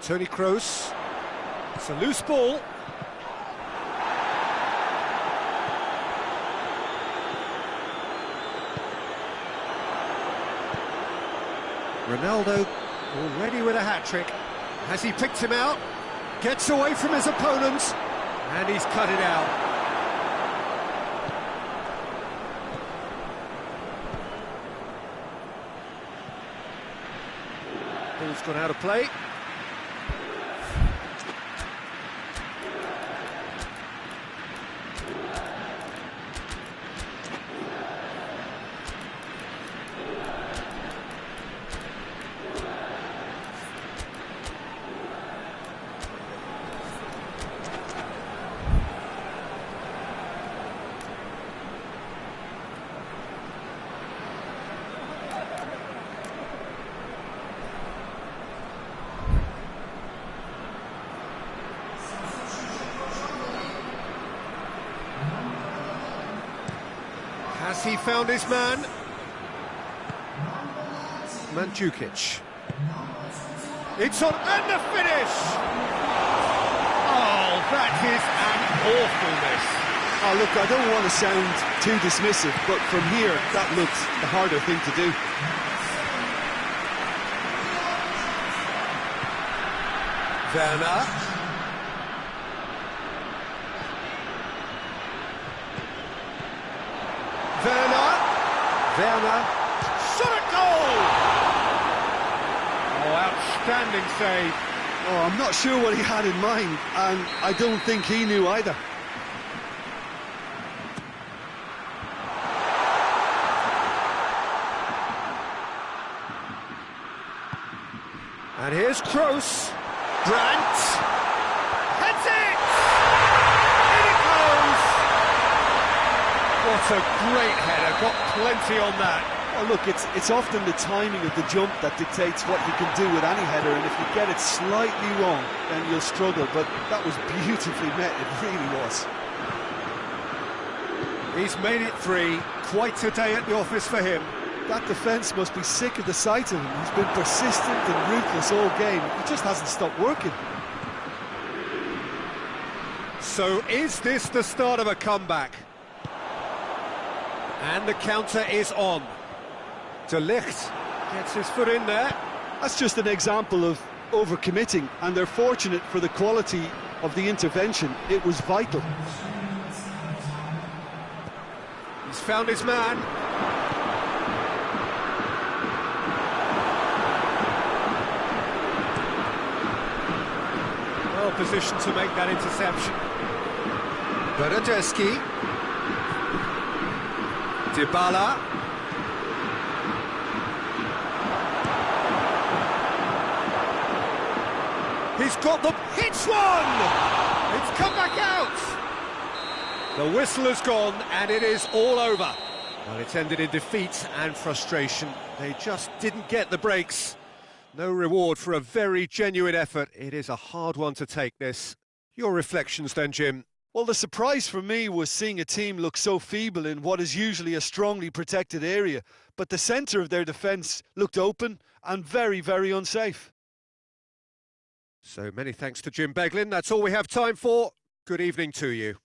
Toni Kroos. It's a loose ball. Ronaldo already with a hat-trick. Has he picked him out? Gets away from his opponents, and he's cut it out. Ball's gone out of play. Has he found his man? Mandzukic. It's on, and the finish! Oh, that is an awfulness. Oh, look, I don't want to sound too dismissive, but from here, that looks the harder thing to do. Werner. Werner, shot at goal! Oh, outstanding save. Oh, I'm not sure what he had in mind, and I don't think he knew either. And here's Kroos. Brandt. Heads it! In it goes! What a great header, got plenty on that. Well, look, it's often the timing of the jump that dictates what you can do with any header, and if you get it slightly wrong, then you'll struggle, but that was beautifully met, it really was. He's made it 3, quite a day at the office for him. That defence must be sick of the sight of him. He's been persistent and ruthless all game, he just hasn't stopped working. So is this the start of a comeback? And the counter is on. De Ligt gets his foot in there. That's just an example of overcommitting, and they're fortunate for the quality of the intervention. It was vital. He's found his man. Well positioned to make that interception. Bernardeschi. Dybala. He's got the... Hits one! It's come back out! The whistle has gone and it is all over. Well, it's ended in defeat and frustration. They just didn't get the breaks. No reward for a very genuine effort. It is a hard one to take, this. Your reflections then, Jim? Well, the surprise for me was seeing a team look so feeble in what is usually a strongly protected area, but the centre of their defence looked open and very, very unsafe. So many thanks to Jim Beglin. That's all we have time for. Good evening to you.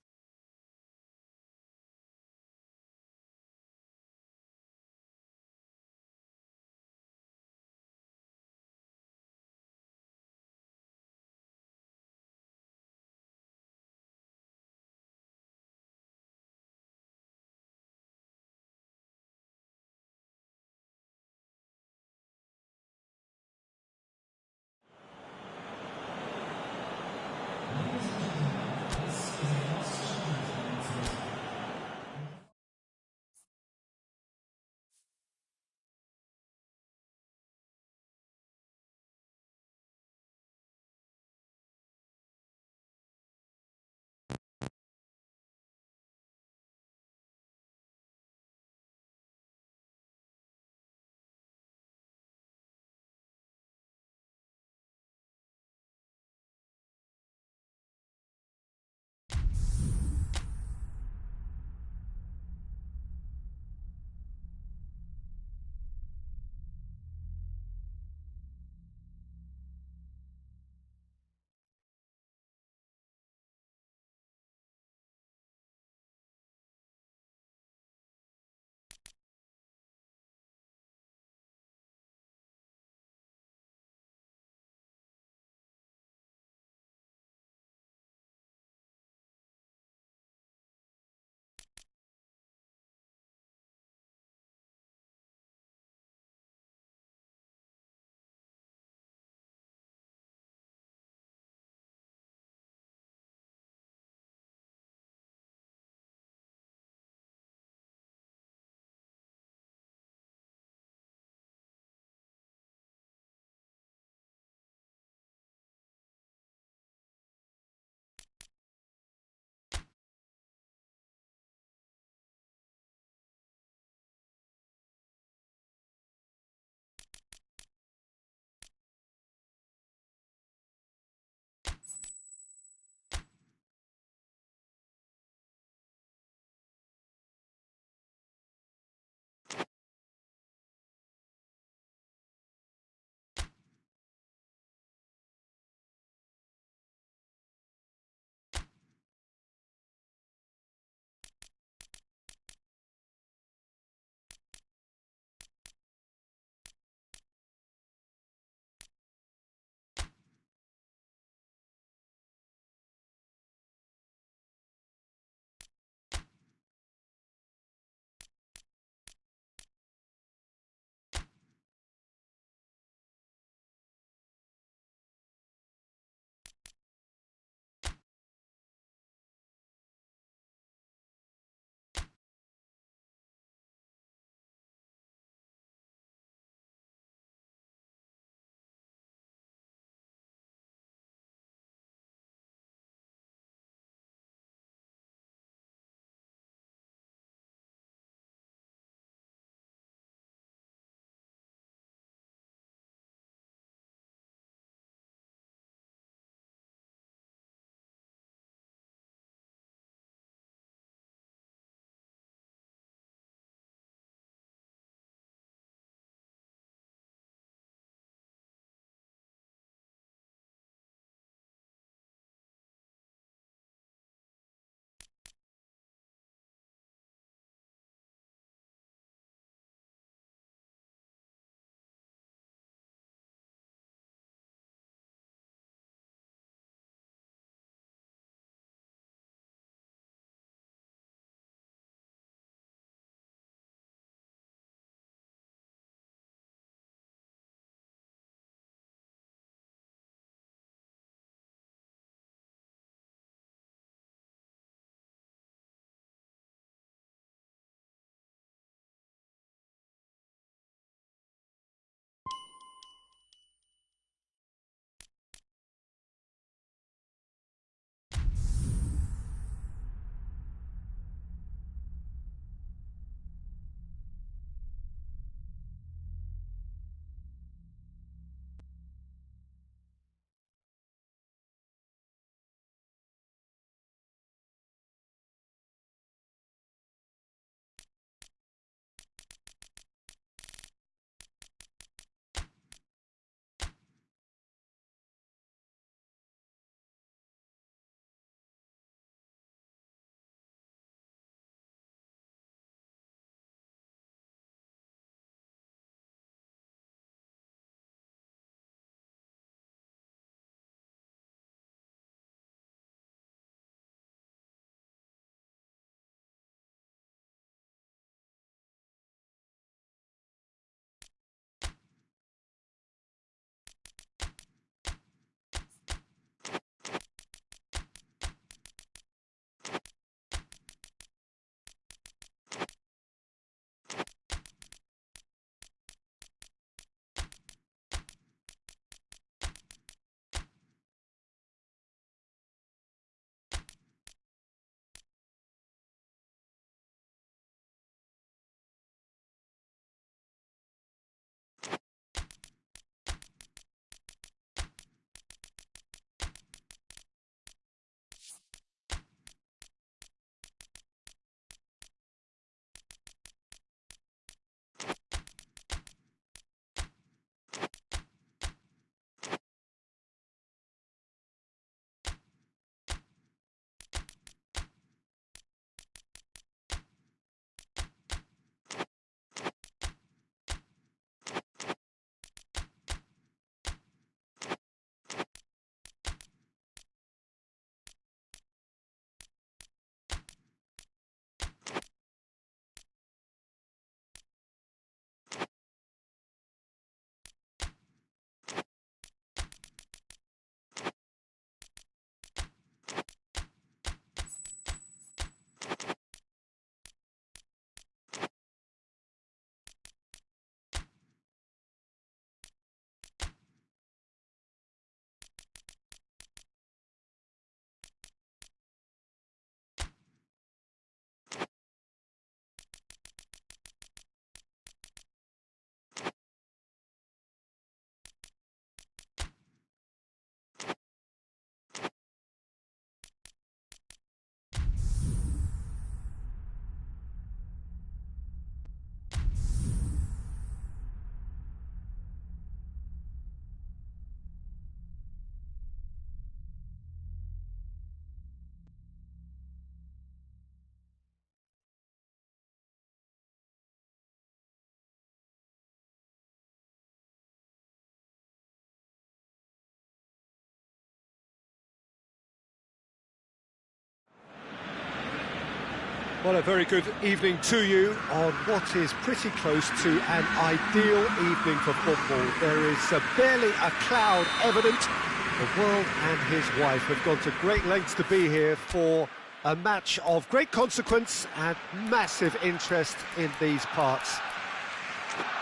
Well, a very good evening to you on what is pretty close to an ideal evening for football. There is barely a cloud evident. The world and his wife have gone to great lengths to be here for a match of great consequence and massive interest in these parts.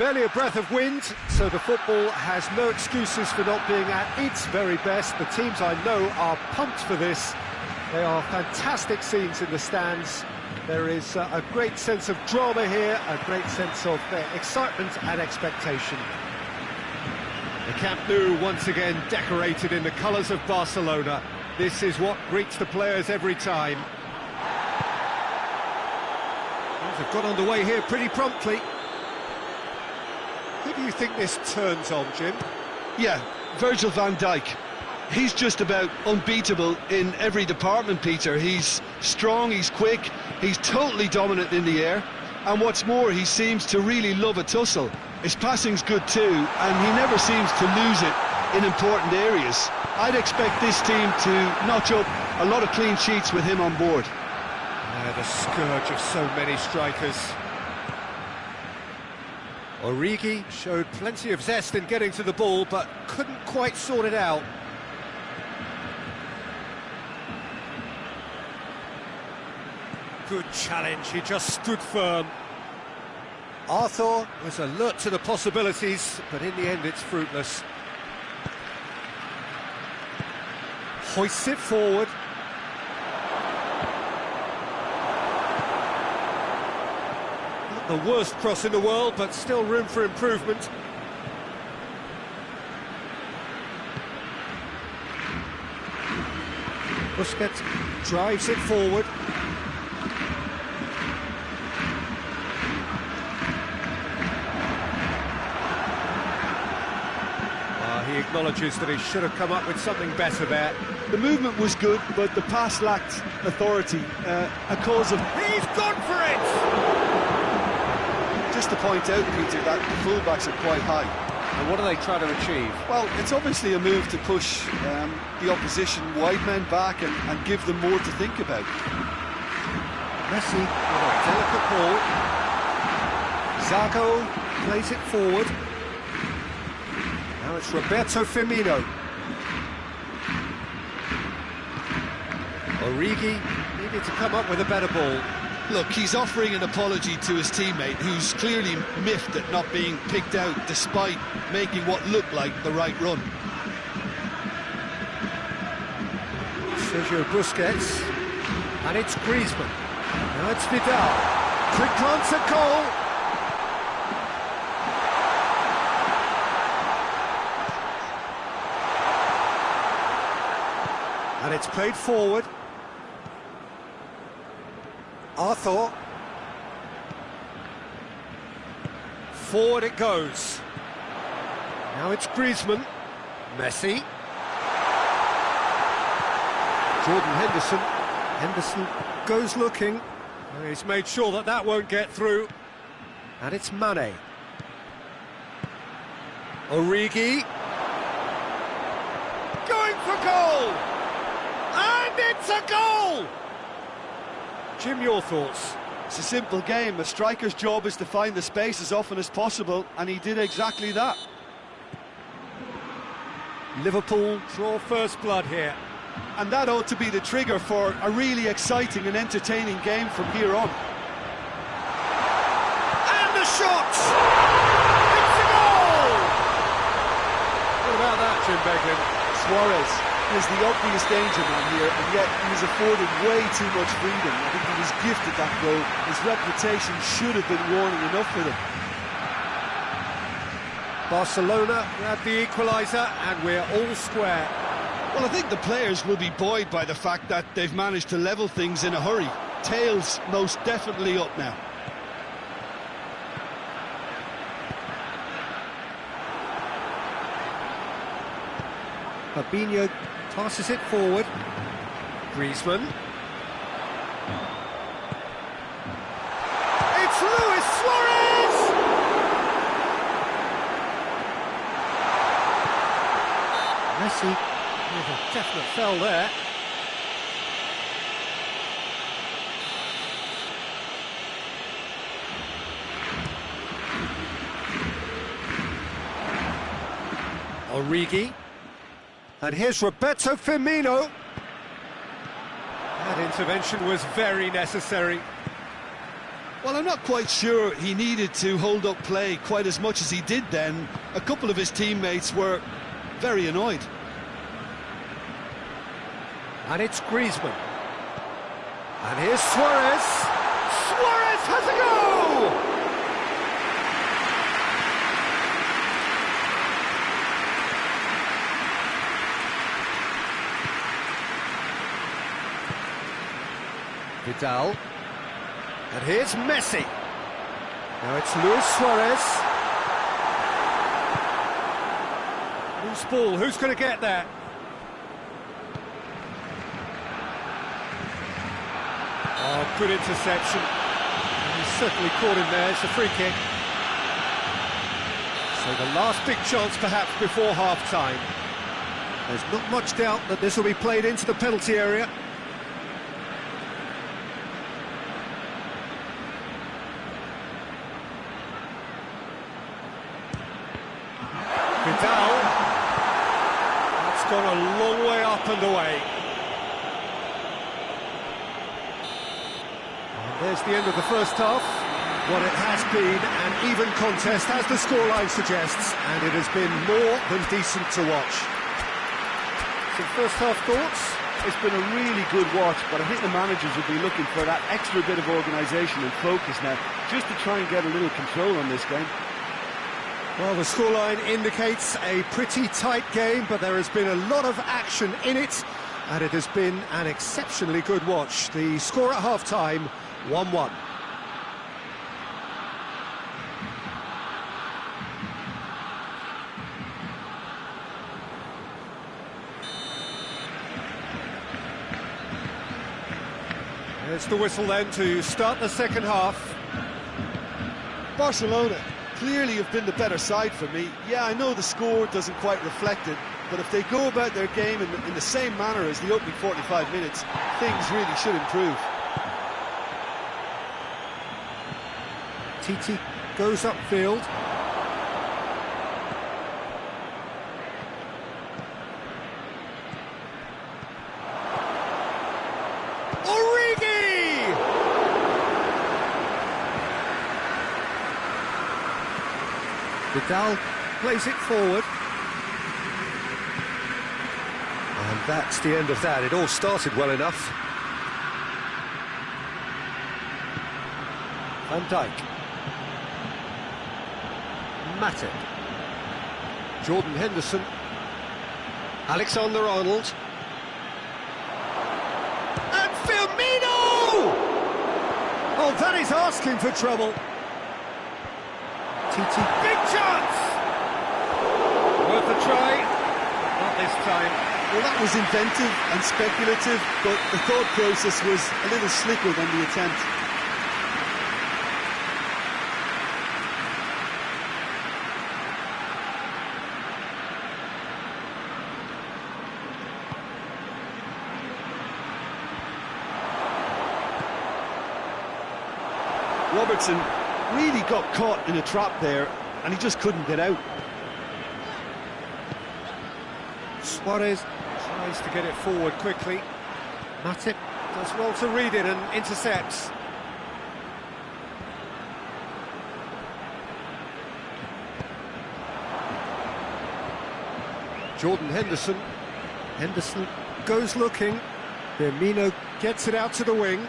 Barely a breath of wind, so the football has no excuses for not being at its very best. The teams I know are pumped for this. They are fantastic scenes in the stands. There is a great sense of drama here, a great sense of excitement and expectation. The Camp Nou once again decorated in the colours of Barcelona. This is what greets the players every time. Things have got underway here pretty promptly. Who do you think this turns on, Jim? Yeah, Virgil van Dijk. He's just about unbeatable in every department, Peter. He's strong, he's quick, he's totally dominant in the air, and what's more, he seems to really love a tussle. His passing's good too, and he never seems to lose it in important areas. I'd expect this team to notch up a lot of clean sheets with him on board. The scourge of so many strikers. Origi showed plenty of zest in getting to the ball, but couldn't quite sort it out. Good challenge, he just stood firm. Arthur was alert to the possibilities, but in the end it's fruitless. Hoists it forward. Not the worst cross in the world, but still room for improvement. Busquets drives it forward. He acknowledges that he should have come up with something better there. The movement was good, but the pass lacked authority, a cause of... He's gone for it! Just to point out, Peter, that the fullbacks are quite high. And what are they trying to achieve? Well, it's obviously a move to push the opposition wide men back and give them more to think about. Messi with a delicate ball. Zago plays it forward. Now it's Roberto Firmino. Origi needed to come up with a better ball. Look, he's offering an apology to his teammate, who's clearly miffed at not being picked out despite making what looked like the right run. Sergio Busquets. And it's Griezmann. Now it's Vidal. Quick glance at goal. And it's played forward. Arthur. Forward it goes. Now it's Griezmann. Messi. Jordan Henderson. Henderson goes looking. And he's made sure that that won't get through. And it's Mane. Origi. Going for goal! And it's a goal! Jim, your thoughts? It's a simple game. A striker's job is to find the space as often as possible, and he did exactly that. Liverpool draw first blood here. And that ought to be the trigger for a really exciting and entertaining game from here on. And the shot! It's a goal! What about that, Jim Beglin? Suarez is the obvious danger man here, and yet he was afforded way too much freedom. I think he was gifted that goal. His reputation should have been warning enough for them. Barcelona grab the equaliser, and we're all square. Well, I think the players will be buoyed by the fact that they've managed to level things in a hurry. Tails most definitely up now. Fabinho passes it forward. Griezmann. It's Luis Suarez! Messi with a definite foul there. Origi. And here's Roberto Firmino. That intervention was very necessary. Well, I'm not quite sure he needed to hold up play quite as much as he did then. A couple of his teammates were very annoyed. And it's Griezmann. And here's Suarez. Suarez has a go! Vidal. And here's Messi. Now it's Luis Suarez. Loose ball, who's going to get that? Oh, good interception. He's certainly caught him there, it's a free kick. So the last big chance perhaps before half-time. There's not much doubt that this will be played into the penalty area. Vidal. That's gone a long way up and away. And there's the end of the first half. What it has been an even contest, as the scoreline suggests, and it has been more than decent to watch. Some first half thoughts? It's been a really good watch, but I think the managers will be looking for that extra bit of organisation and focus now, just to try and get a little control on this game. Well, the scoreline indicates a pretty tight game, but there has been a lot of action in it, and it has been an exceptionally good watch. The score at half-time, 1-1. There's the whistle then to start the second half. Barcelona clearly have been the better side for me. Yeah, I know the score doesn't quite reflect it, but if they go about their game in the same manner as the opening 45 minutes, things really should improve. Titi goes upfield. Vidal plays it forward. And that's the end of that. It all started well enough. Van Dijk. Matip. Jordan Henderson. Alexander-Arnold. And Firmino! Oh, that is asking for trouble. Titi, big chance! Worth a try, not this time. Well, that was inventive and speculative, but the thought process was a little slicker than the attempt. Robertson really got caught in a trap there, and he just couldn't get out. Suarez tries to get it forward quickly. Matip does well to read it and intercepts. Jordan Henderson. Henderson goes looking. Firmino gets it out to the wing.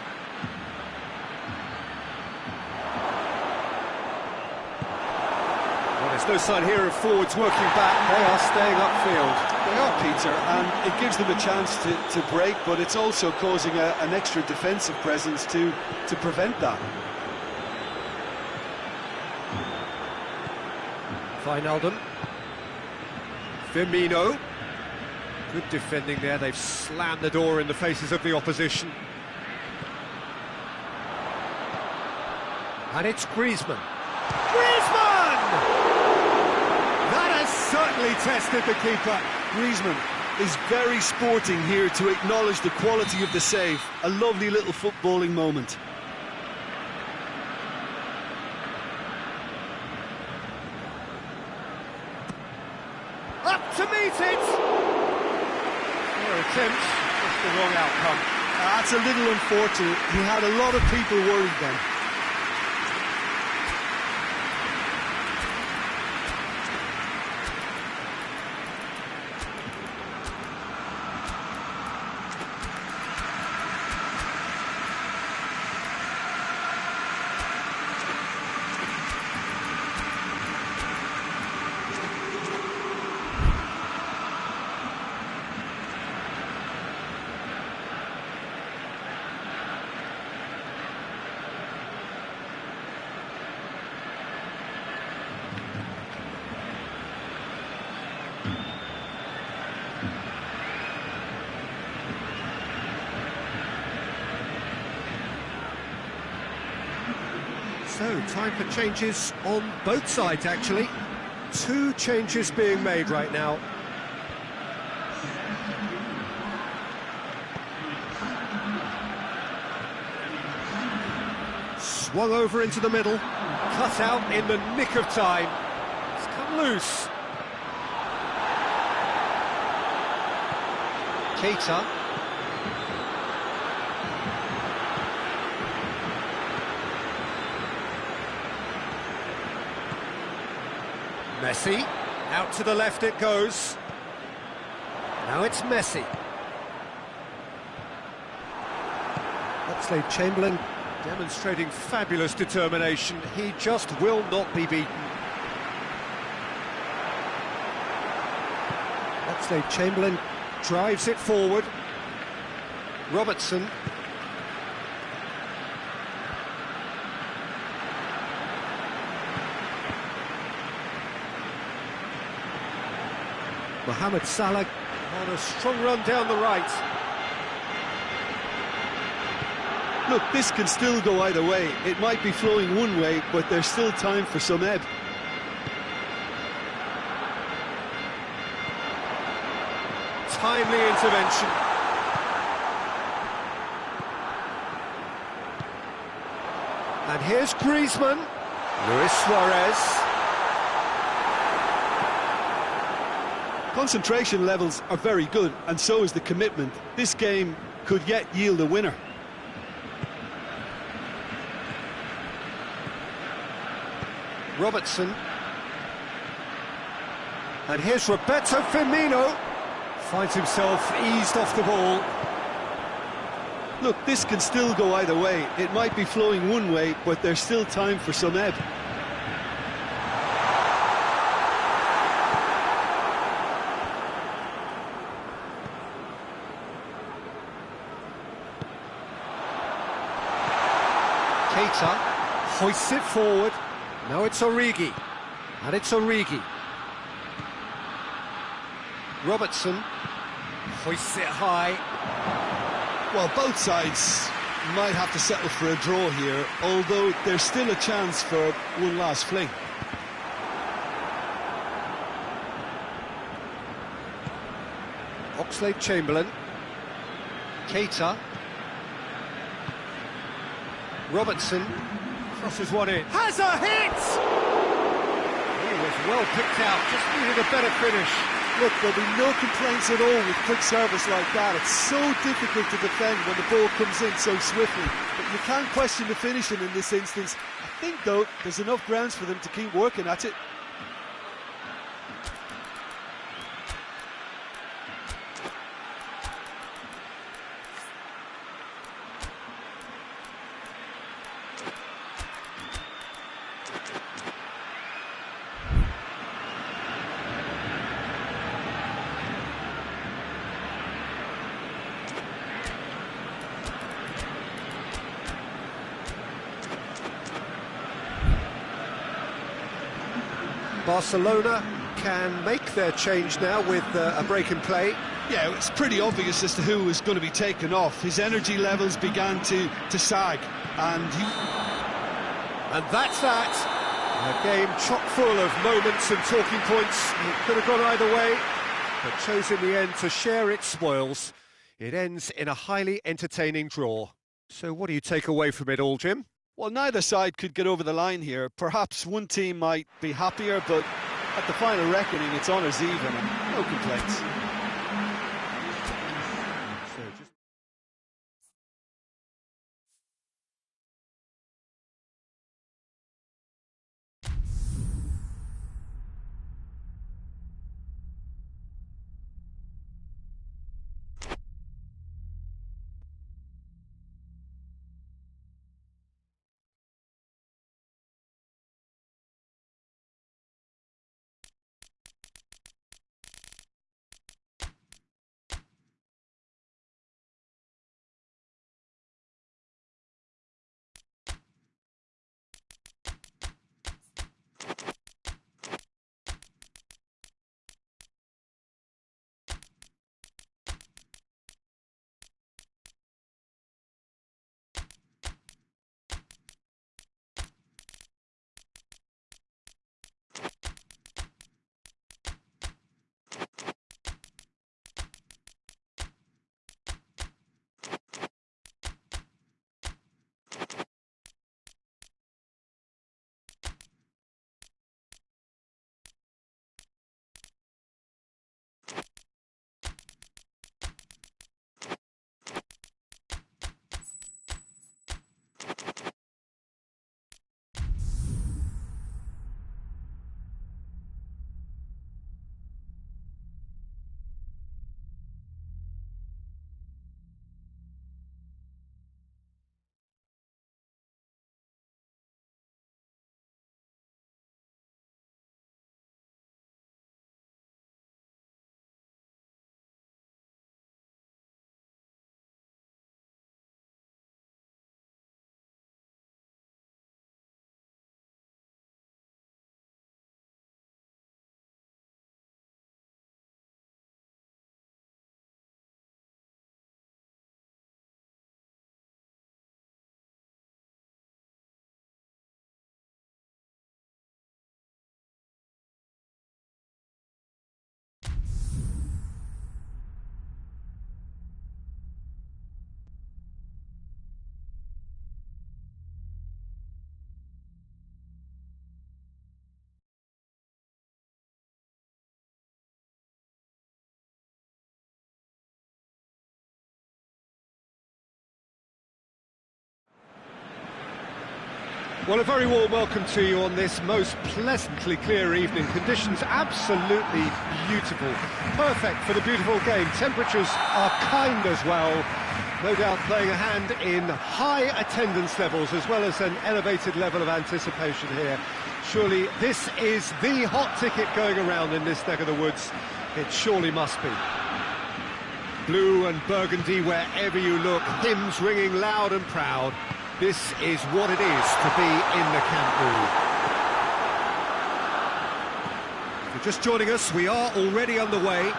There's no sign here of forwards working back. They are staying upfield. They are, Peter, and it gives them a chance to break, but it's also causing an extra defensive presence to prevent that. Wijnaldum. Firmino. Good defending there. They've slammed the door in the faces of the opposition. And it's Griezmann. Griezmann! That has certainly tested the keeper. Griezmann is very sporting here to acknowledge the quality of the save. A lovely little footballing moment. Up to meet it! Their attempt, just the wrong outcome. That's a little unfortunate. He had a lot of people worried then. So, time for changes on both sides, actually. 2 changes being made right now. Swung over into the middle, cut out in the nick of time. It's come loose. Keita. Messi, out to the left it goes. Now it's Messi. Oxlade-Chamberlain demonstrating fabulous determination. He just will not be beaten. Oxlade-Chamberlain drives it forward. Robertson. Mohamed Salah on a strong run down the right. Look, this can still go either way. It might be flowing one way, but there's still time for some ebb. Timely intervention. And here's Griezmann. Luis Suarez. Concentration levels are very good, and so is the commitment. This game could yet yield a winner. Robertson. And here's Roberto Firmino. Finds himself eased off the ball. Look, this can still go either way. It might be flowing one way, but there's still time for some ebb. Keita hoists it forward. Now it's Origi. And it's Origi. Robertson hoists it high. Well, both sides might have to settle for a draw here, although there's still a chance for one last fling. Oxlade-Chamberlain. Keita. Robertson crosses one in. Has a hit! He was well picked out, just needed a better finish. Look, there'll be no complaints at all with quick service like that. It's so difficult to defend when the ball comes in so swiftly. But you can't question the finishing in this instance. I think, though, there's enough grounds for them to keep working at it. Barcelona can make their change now with a break in play. Yeah, it's pretty obvious as to who was going to be taken off. His energy levels began to sag, and that's that. A game chock full of moments and talking points. It could have gone either way, but chose in the end to share its spoils. It ends in a highly entertaining draw. So what do you take away from it all, Jim? well, neither side could get over the line here. Perhaps one team might be happier, but At the final reckoning, it's honours even, and no complaints. Well, a very warm welcome to you on this most pleasantly clear evening. Conditions absolutely beautiful. Perfect for the beautiful game. Temperatures are kind as well. No doubt playing a hand in high attendance levels as well as an elevated level of anticipation here. Surely this is the hot ticket going around in this neck of the woods. It surely must be. Blue and burgundy wherever you look, hymns ringing loud and proud. This is what it is to be in the Camp Nou. If you're just joining us, we are already underway.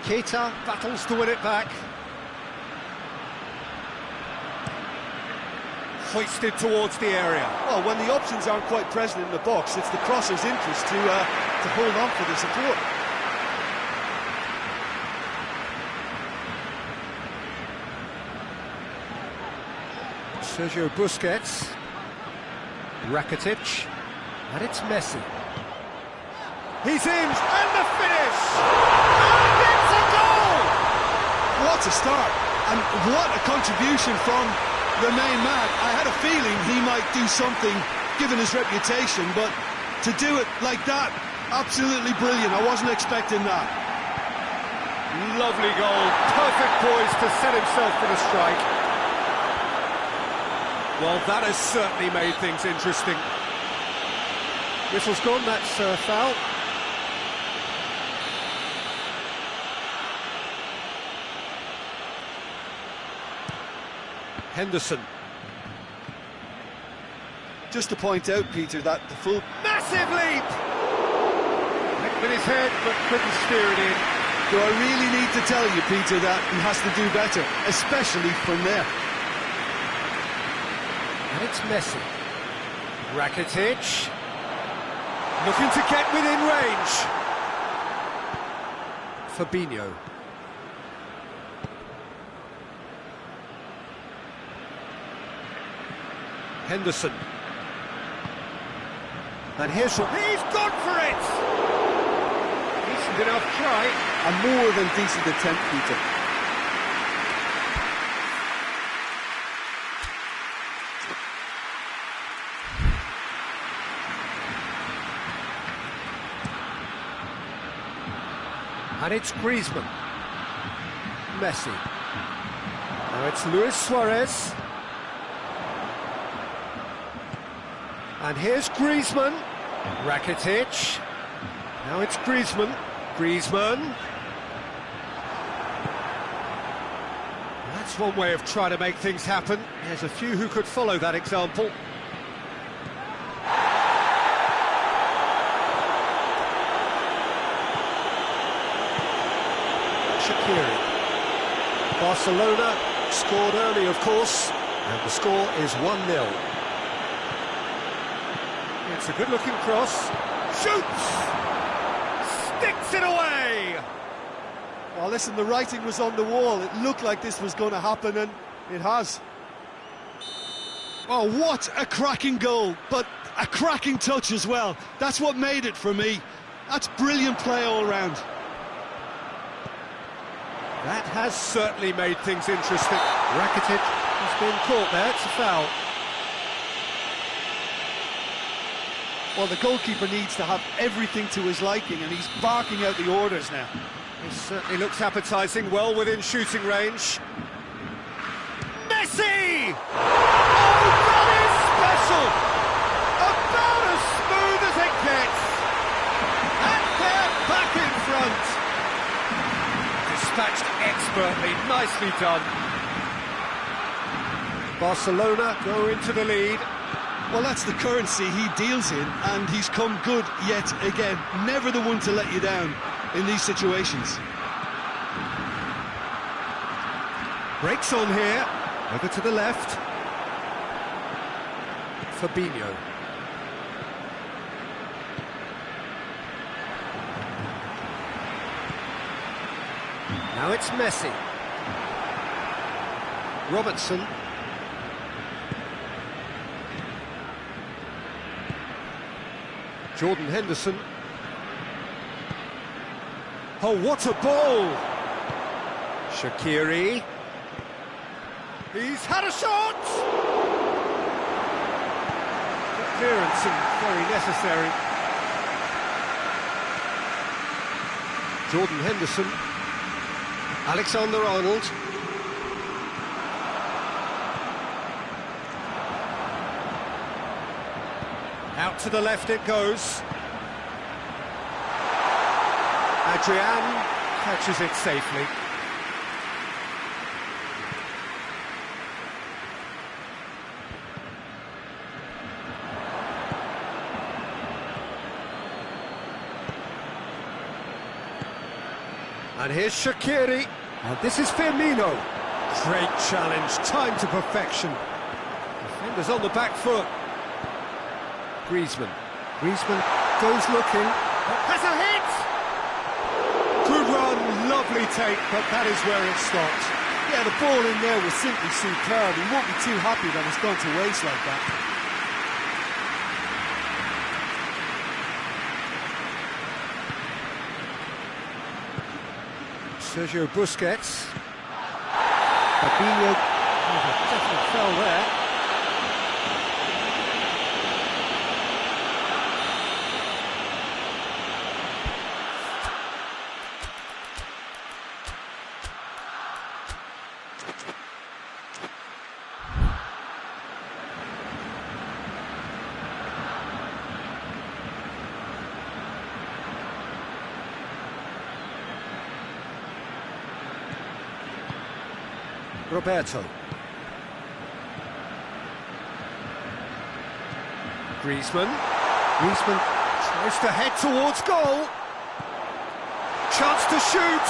Keita battles to win it back. Hoisted towards the area. Well, when the options aren't quite present in the box, it's the crosser's interest to hold on for the support. Sergio Busquets, Rakitic, and it's Messi. He's in, and the finish! And it's a goal! What a start, and what a contribution from the main man. I had a feeling he might do something, given his reputation, but to do it like that, absolutely brilliant. I wasn't expecting that. Lovely goal, perfect poise to set himself for the strike. Well, that has certainly made things interesting. Whistle's gone, that's foul. Henderson. Just to point out, Peter, that the full... Massive leap! With his head, but couldn't steer it in. Do I really need to tell you, Peter, that he has to do better, especially from there? And it's Messi. Rakitic. Looking to get within range. Fabinho. Henderson. And he's gone for it! Decent enough try. A more than decent attempt, Peter. And it's Griezmann. Messi. Now it's Luis Suarez. And here's Griezmann. Rakitic. Now it's Griezmann. Griezmann. That's one way of trying to make things happen. There's a few who could follow that example. Shaqiri. Barcelona scored early, of course, and the score is 1-0. It's a good-looking cross. Shoots! Sticks it away! Well, listen, the writing was on the wall. It looked like this was going to happen, and it has. Oh, what a cracking goal, but a cracking touch as well. That's what made it for me. That's brilliant play all round. That has certainly made things interesting. Rakitic has been caught there, it's a foul. Well, the goalkeeper needs to have everything to his liking, and he's barking out the orders now. It certainly looks appetising, well within shooting range. Messi! Oh, that is special! About as smooth as it gets! And they're back in front! Dispatched expertly, nicely done. Barcelona go into the lead. Well, that's the currency he deals in, and he's come good yet again. Never the one to let you down in these situations. Breaks on here, over to the left. Fabinho. Now it's Messi. Robertson. Jordan Henderson. Oh, what a ball! Shaqiri. He's had a shot! Clearance and very necessary. Jordan Henderson. Alexander-Arnold. Out to the left it goes. Adrian catches it safely. And here's Shaqiri. And this is Firmino. Great challenge, time to perfection. Defenders on the back foot. Griezmann. Griezmann goes looking. Has a hit! Good run, lovely take, but that is where it stopped. Yeah, the ball in there was simply superb. He won't be too happy that it's gone to waste like that. Sergio Busquets. Fabinho. Oh, a definite foul there. Roberto. Griezmann. Griezmann tries to head towards goal. Chance to shoot.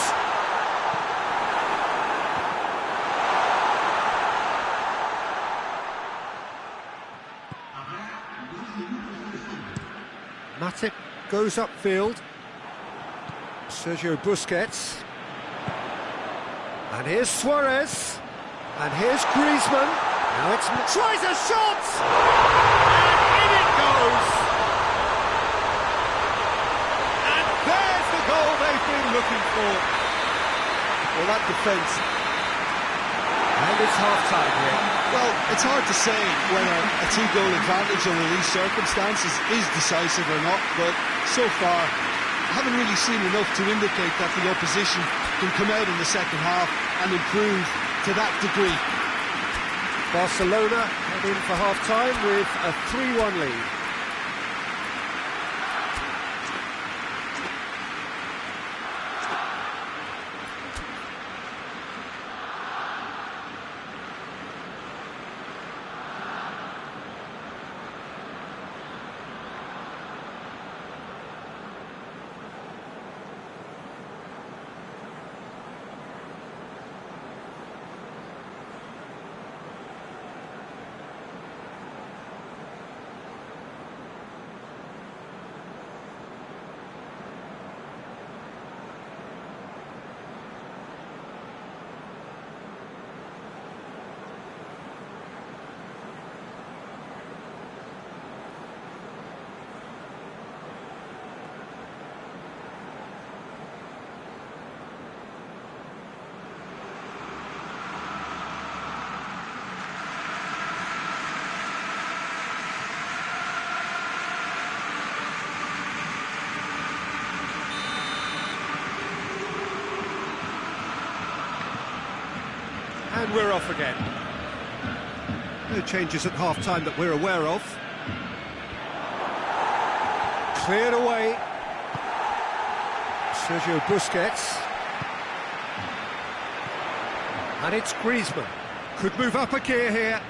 Matip goes upfield. Sergio Busquets. And here's Suarez. And here's Griezmann. Now it's... tries a shot! And in it goes! looking for, well, that defence. And it's half-time here. Well, it's hard to say whether a two-goal advantage under these circumstances is decisive or not, but so far I haven't really seen enough to indicate that the opposition can come out in the second half and improve to that degree. Barcelona head in for half-time with a 3-1 lead. And we're off again. No changes at half-time that we're aware of. Cleared away. Sergio Busquets. And it's Griezmann. Could move up a gear here.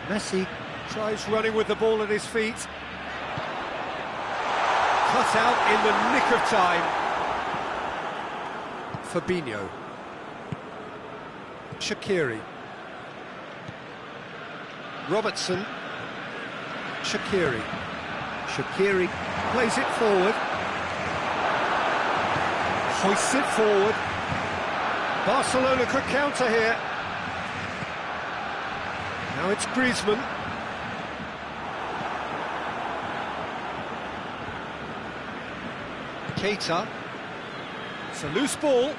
Messi tries running with the ball at his feet. Cut out in the nick of time. Fabinho. Shaqiri. Robertson. Shaqiri. Shaqiri plays it forward. Hoists it forward. Barcelona could counter here. Now it's Griezmann. Keita. It's a loose ball.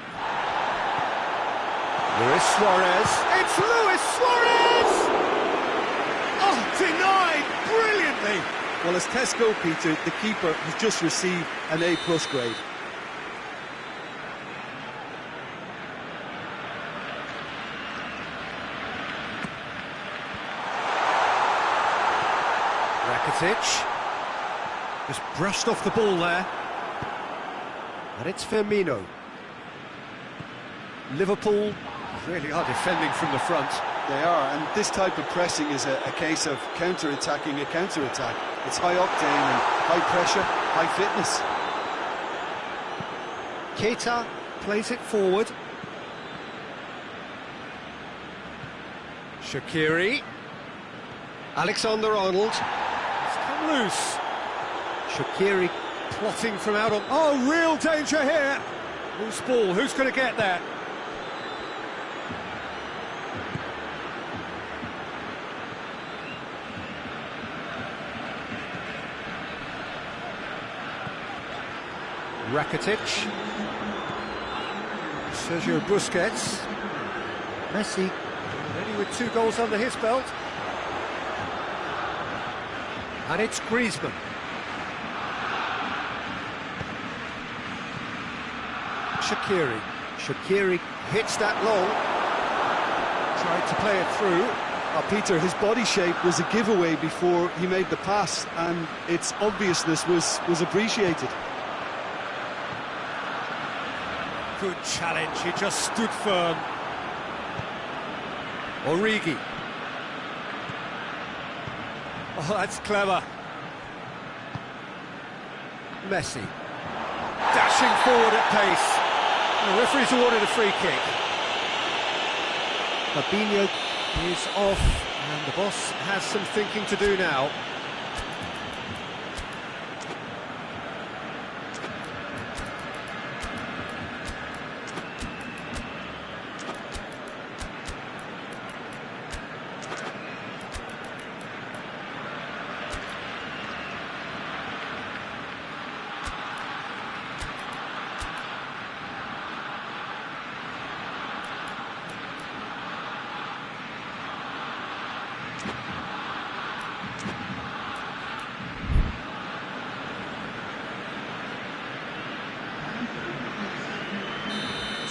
Luis Suarez. It's Luis Suarez! Oh, denied brilliantly. Well, as test goalkeeper, the keeper has just received an A+ grade. Rakitic. Just brushed off the ball there. And it's Firmino. Liverpool really are defending from the front. They are, and this type of pressing is a case of counter-attacking a counter-attack. It's high octane and high pressure, high fitness. Keita plays it forward. Shaqiri. Alexander-Arnold. It's come loose. Shaqiri plotting from out on... Oh, real danger here! Loose ball, who's going to get there? Rakitic. Sergio Busquets. Messi, only with 2 goals under his belt. And it's Griezmann. Shaqiri. Shaqiri hits that long. Tried to play it through. Peter, his body shape was a giveaway before he made the pass, and its obviousness was appreciated. Good challenge, he just stood firm. Origi. Oh, that's clever. Messi. Dashing forward at pace. The referee's awarded a free kick. Fabinho is off, and the boss has some thinking to do now.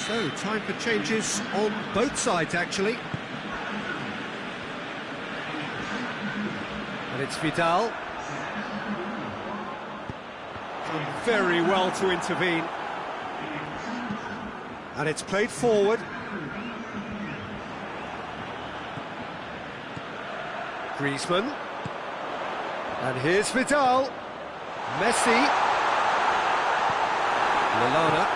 So, time for changes on both sides, actually. And it's Vidal. Done very well to intervene. And it's played forward. Griezmann. And here's Vidal. Messi. Lallana.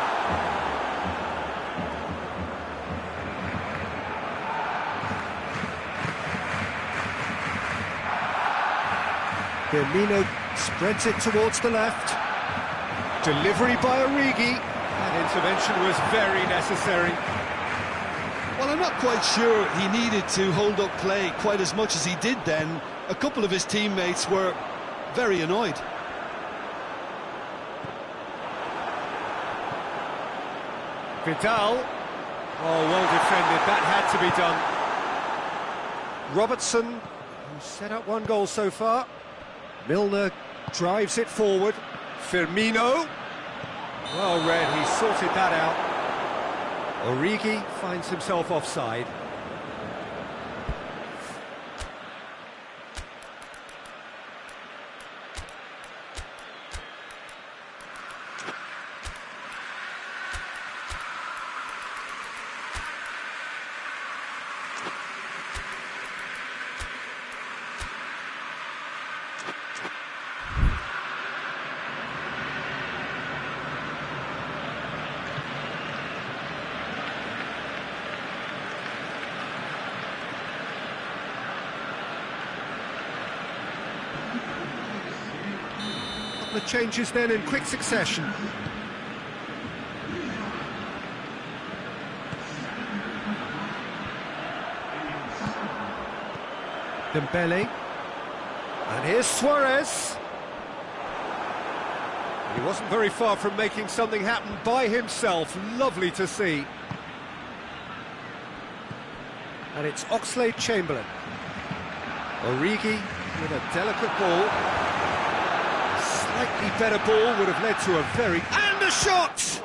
Firmino spreads it towards the left. Delivery by Origi. That intervention was very necessary. Well, I'm not quite sure he needed to hold up play quite as much as he did then. A couple of his teammates were very annoyed. Vidal. Oh, well defended. That had to be done. Robertson, who's set up one goal so far. Milner drives it forward. Firmino. Well read, he sorted that out. Origi finds himself offside. The changes then in quick succession. Dembele. And here's Suarez. He wasn't very far from making something happen by himself. Lovely to see. And it's Oxlade-Chamberlain. Origi with a delicate ball. Slightly better ball would have led to a very... And a shot!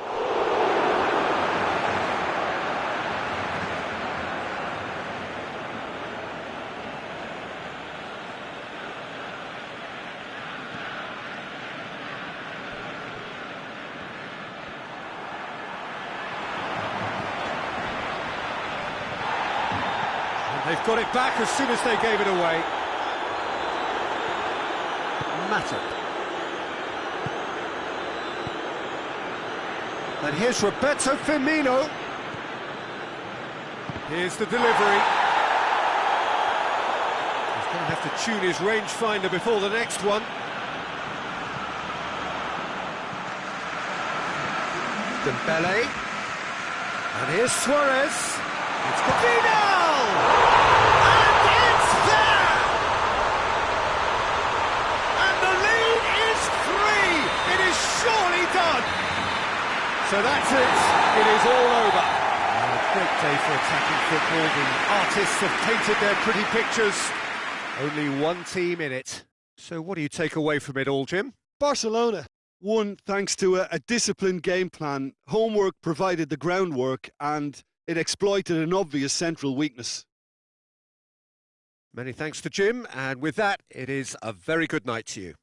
And they've got it back as soon as they gave it away. Matip. And here's Roberto Firmino. Here's the delivery. He's going to have to tune his rangefinder before the next one. Dembele. And here's Suarez. It's got Vidal! And it's there! And the lead is 3! It is surely done! So that's it, it is all over. And a great day for attacking football. The artists have painted their pretty pictures. Only one team in it. So what do you take away from it all, Jim? Barcelona won thanks to a disciplined game plan. Homework provided the groundwork and it exploited an obvious central weakness. Many thanks to Jim, and with that, it is a very good night to you.